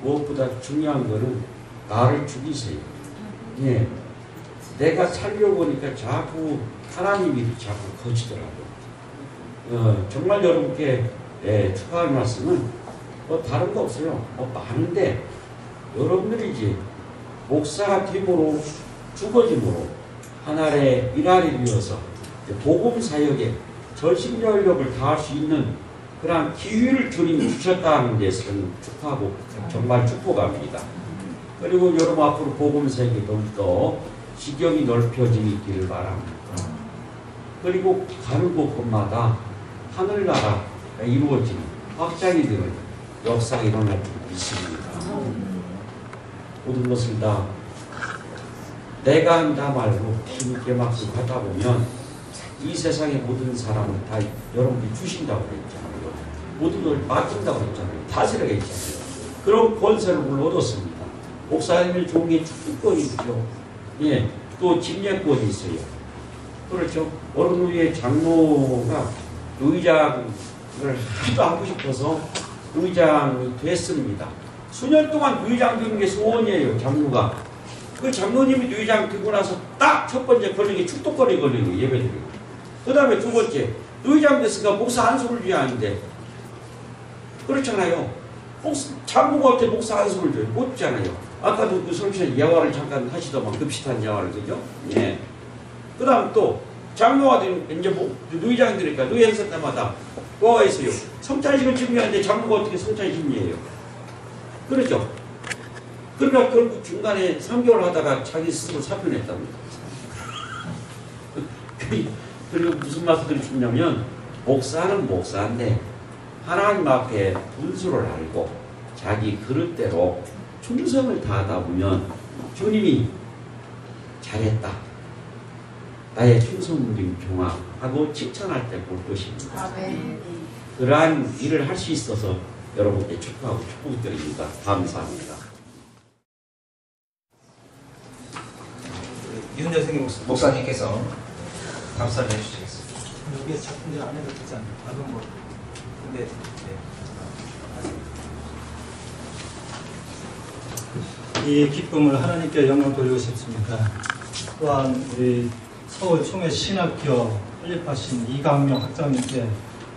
무엇보다 중요한 거는 나를 죽이세요. 내가 살려고 하니까 자꾸 하나님이 자꾸 거치더라고요. 정말 여러분께 축하할 말씀은 뭐 다른 거 없어요. 많은데 여러분들이 이제 목사가 됨으로 죽어짐으로 하나의 일하기 위해서 복음 사역에 전심전력을 다할 수 있는 그런 기회를 주님 주셨다는 데서는 축하하고 정말 축복합니다. 그리고 여러분 앞으로 복음 사역이 더욱더 지경이 넓혀지기 있기를 바랍니다. 그리고 가는 곳곳마다 하늘나라가 이루어지는 확장이 되는 역사가 일어날 줄 믿습니다. 모든 것을 다 내가 한다 말고 힘있게 막고 하다 보면 이 세상의 모든 사람을 다 여러분들이 주신다고 그랬잖아요. 모든 걸 맡긴다고 그랬잖아요. 다스리게 했잖아요. 그런 권세를 물론 얻었습니다. 목사님을 좋은 게 축복권이 있죠. 또 집례권이 있어요. 그렇죠. 어느 후에 장로가 의장을 하도 하고 싶어서 의장이 됐습니다. 수년 동안 의장 되는 게 소원이에요. 장로가. 그 장로님이 의장 되고 나서 딱 첫 번째 걸린 게 축복권이 걸린 거예요. 예배드리고. 그 다음에 두 번째 의장 됐으니까 목사 한 소를 위하는데 그렇잖아요. 장로한테 목사 안수를 줘요. 꽂잖아요. 아까도 그 성실한 예화를 잠깐 하시더만 급식한 예화를 그죠? 예. 그 다음 또 장로가 이제 뭐 누이장들이니까 누이 행사 때마다 뭐가 있어요? 성찬식을 준비하는데 장로가 어떻게 성찬식이에요? 그렇죠? 그러니까 결국 중간에 3개월 하다가 자기 스스로 사표냈답니다. 그리고 무슨 말씀을 주냐면 목사는 목사인데 하나님 앞에 분수를 알고 자기 그릇대로 충성을 다하다 보면 주님이 잘했다. 나의 충성된 종아 하고 칭찬할 때 볼 것입니다. 그러한 일을 할 수 있어서 여러분께 축하하고 축복드립니다. 감사합니다. 윤여생 목사님께서 답사를 해주시겠습니다. 여기에 자꾸 이제 안 해도 되지 않나요? 다른 거. 근데, 이 기쁨을 하나님께 영광 돌리고 싶습니다. 또한 우리 서울 총회 신학교 설립하신 이강명 학장님께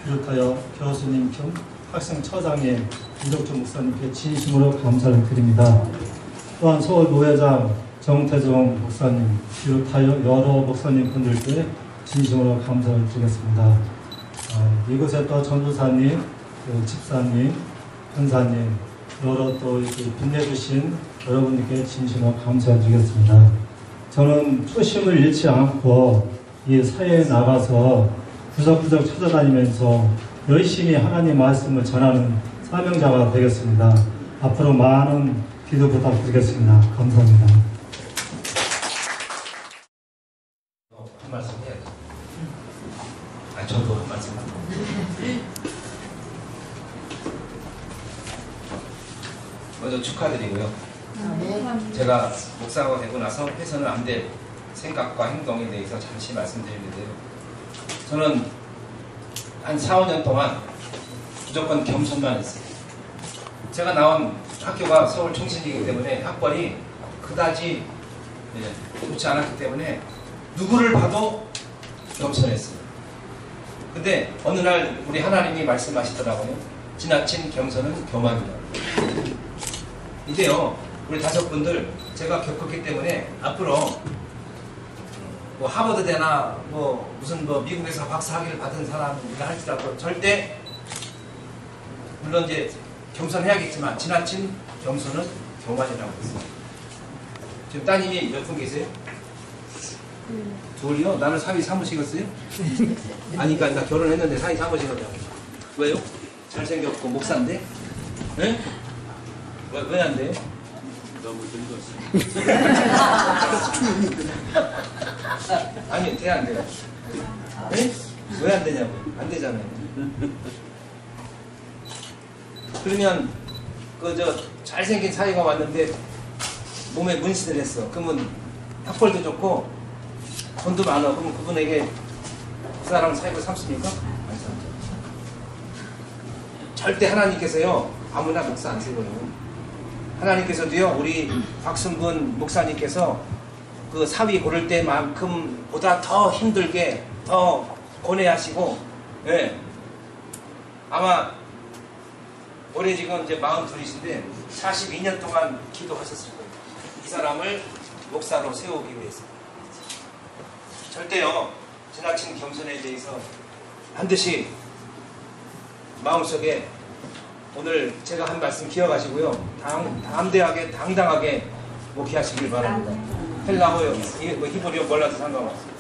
비롯하여 교수님 겸 학생처장님 이덕주 목사님께 진심으로 감사를 드립니다. 또한 서울 노회장 정태정 목사님 비롯하여 여러 목사님 분들께 진심으로 감사를 드리겠습니다. 이곳에 또 전도사님, 집사님, 권사님 여러 또 이렇게 빛내주신 여러분들께 진심으로 감사드리겠습니다. 저는 초심을 잃지 않고 이 사회에 나가서 구석구석 찾아다니면서 열심히 하나님 말씀을 전하는 사명자가 되겠습니다. 앞으로 많은 기도 부탁드리겠습니다. 감사합니다. 한 말씀 해야죠. 저도 한 말씀 할게요. 먼저 축하드리고요. 제가 목사가 되고 나서 해서는 안 될 생각과 행동에 대해서 잠시 말씀드리는데요. 저는 한 4, 5년 동안 무조건 겸손만 했어요. 제가 나온 학교가 서울 총신이기 때문에 학벌이 그다지 좋지 않았기 때문에 누구를 봐도 겸손했어요. 근데 어느 날 우리 하나님이 말씀하시더라고요. 지나친 겸손은 교만이다. 이제요, 우리 5분들 제가 겪었기 때문에 앞으로 뭐 하버드대나 뭐 무슨 뭐 미국에서 박사학위를 받은 사람이라 할지라도 절대 물론 이제 겸손해야겠지만 지나친 겸손은 교만이라고 했어요. 지금 따님이 몇 분 계세요? 둘이요? 나는 사위 사무시겠어요? 아니 그러니까 나 결혼했는데 사위 사무시거든요. 왜요? 잘생겼고 목사인데? 네? 왜 안 돼요? 너무 늙었어요. 아니 돼 안 돼요? 네? 왜 안 되냐고? 안 되잖아요. 그러면 그 저 잘생긴 사위가 왔는데 몸에 문신을 했어. 그러면 학벌도 좋고 돈도 많아. 그럼 그분에게 그 사람 사위를 삼습니까? 안 삼죠. 절대 하나님께서요 아무나 목사 안 쓰고요. 하나님께서도요 우리 박순근 목사님께서 그 사위 고를 때만큼 보다 더 힘들게 더 고뇌하시고, 예. 아마 올해 지금 이제 42이신데 42년 동안 기도하셨을 거예요. 이 사람을 목사로 세우기 위해서. 절대요 지나친 겸손에 대해서 반드시 마음속에 오늘 제가 한 말씀 기억하시고요. 담대하게 당당하게 목회하시길 바랍니다. 헬라어요, 히브리어 몰라도 상관없어요.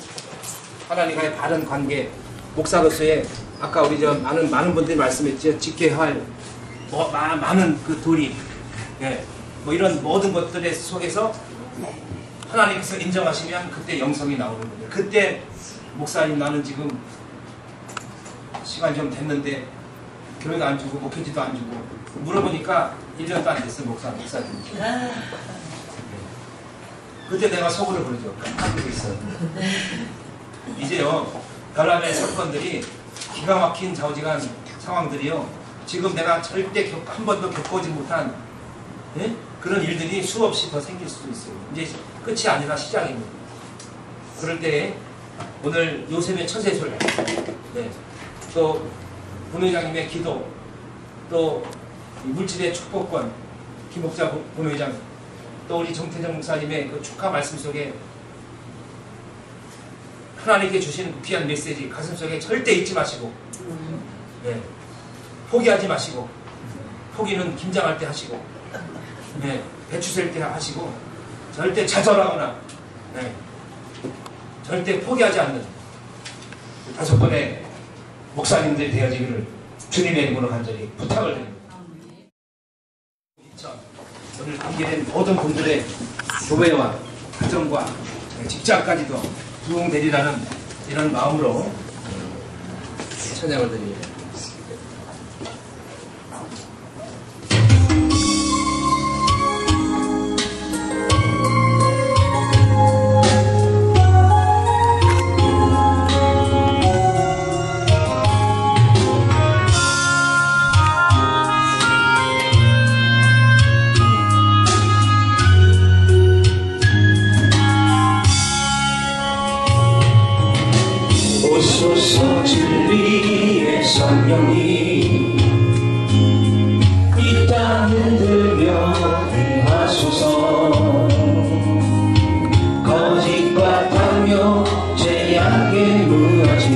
하나님과의 바른 관계, 목사로서의 아까 우리 저 많은 분들이 말씀했죠. 지켜야 할 많은 그 도리, 예, 뭐 이런 모든 것들의 속에서 하나님께서 인정하시면 그때 영성이 나오는 거예요. 그때 목사님 나는 지금 시간이 좀 됐는데 교회도 안 주고 목회지도 안 주고 물어보니까 1년도 안 됐어요. 목사님. 그때 내가 속으로 그러죠. 깜빡이고 있어요. 이제요 별난의 사건들이 기가 막힌 좌우지간 상황들이요 지금 내가 절대 한 번도 겪어오지 못한, 예? 그런 일들이 수없이 더 생길 수도 있어요. 이제 끝이 아니라 시작입니다. 그럴 때 오늘 요셉의 처세술, 네. 또 부회장님의 기도, 또 이 물질의 축복권, 김목자 본회장, 또 우리 정태정 목사님의 그 축하 말씀 속에 하나님께 주시는 그 귀한 메시지 가슴속에 절대 잊지 마시고, 네, 포기하지 마시고, 포기는 김장할 때 하시고, 네, 배추 셀 때 하시고, 절대 좌절하거나, 네, 절대 포기하지 않는 5번의 목사님들이 되어지기를 주님의 이름으로 간절히 부탁을 드립니다. 오늘 관계된 모든 분들의 교회와 가정과 직장까지도 부흥되리라는 이런 마음으로 찬양을 드립니다. 오소서 진리의 성령님 이 땅 흔들며 임하소서 거짓과 탐욕 죄악의 무아지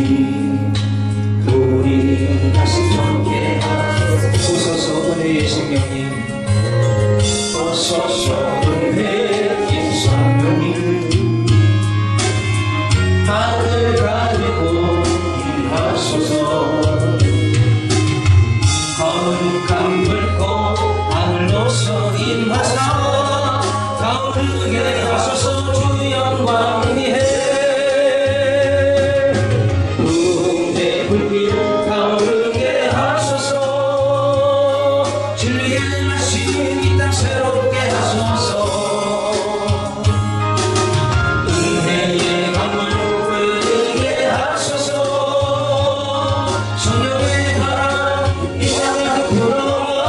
우리 가슴 좁게 하소서 은혜의 성령님 오소서 은혜의 성령님 하늘 가리고 임하소서 거룩한 물고 하늘로서 임하사 가오르게 하소서 주 영광 위에 부흥의 불길 가오르게 하소서 진리의 말씀 이 땅 새롭게 하소서 은혜의 강물 흐르게 하소서 성령의 바람 이 땅에 불어와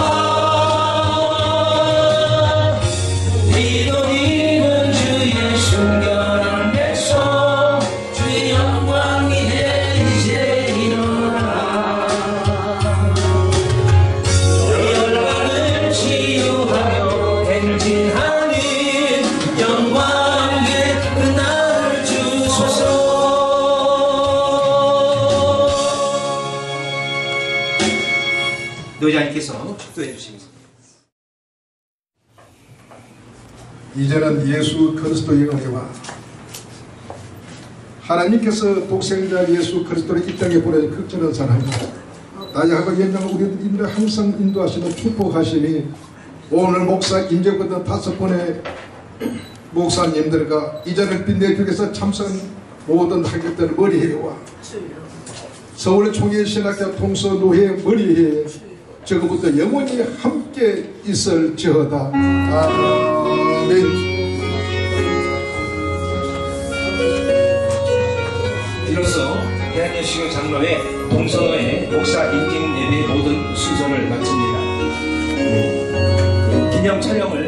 믿음이는 주의 순결한 백성 주의 영광 위에 이제 일어나 열방을 치유하며 행진하는 영광의 그날을 주소서. 노회장님께서 축도해 주시겠습니다. 이제는 예수 그리스도의 은혜와 하나님께서 독생자 예수 그리스도를 이 땅에 보내 극진한 사랑과 나약하고 연약한 우리들을 항상 인도하시는 축복하시니 오늘 목사 임재부터 5번의 목사님들과 이전을 빛내주께서 참석한 모든 학교들 머리회와 서울 총회신학교 통서노회 머리회 저거부터 영원히 함께 있을지어다. 아멘. 이로써 대한예수교 장로회 동서회 목사 인팅 예배 모든 순서를 마칩니다. 기념 촬영을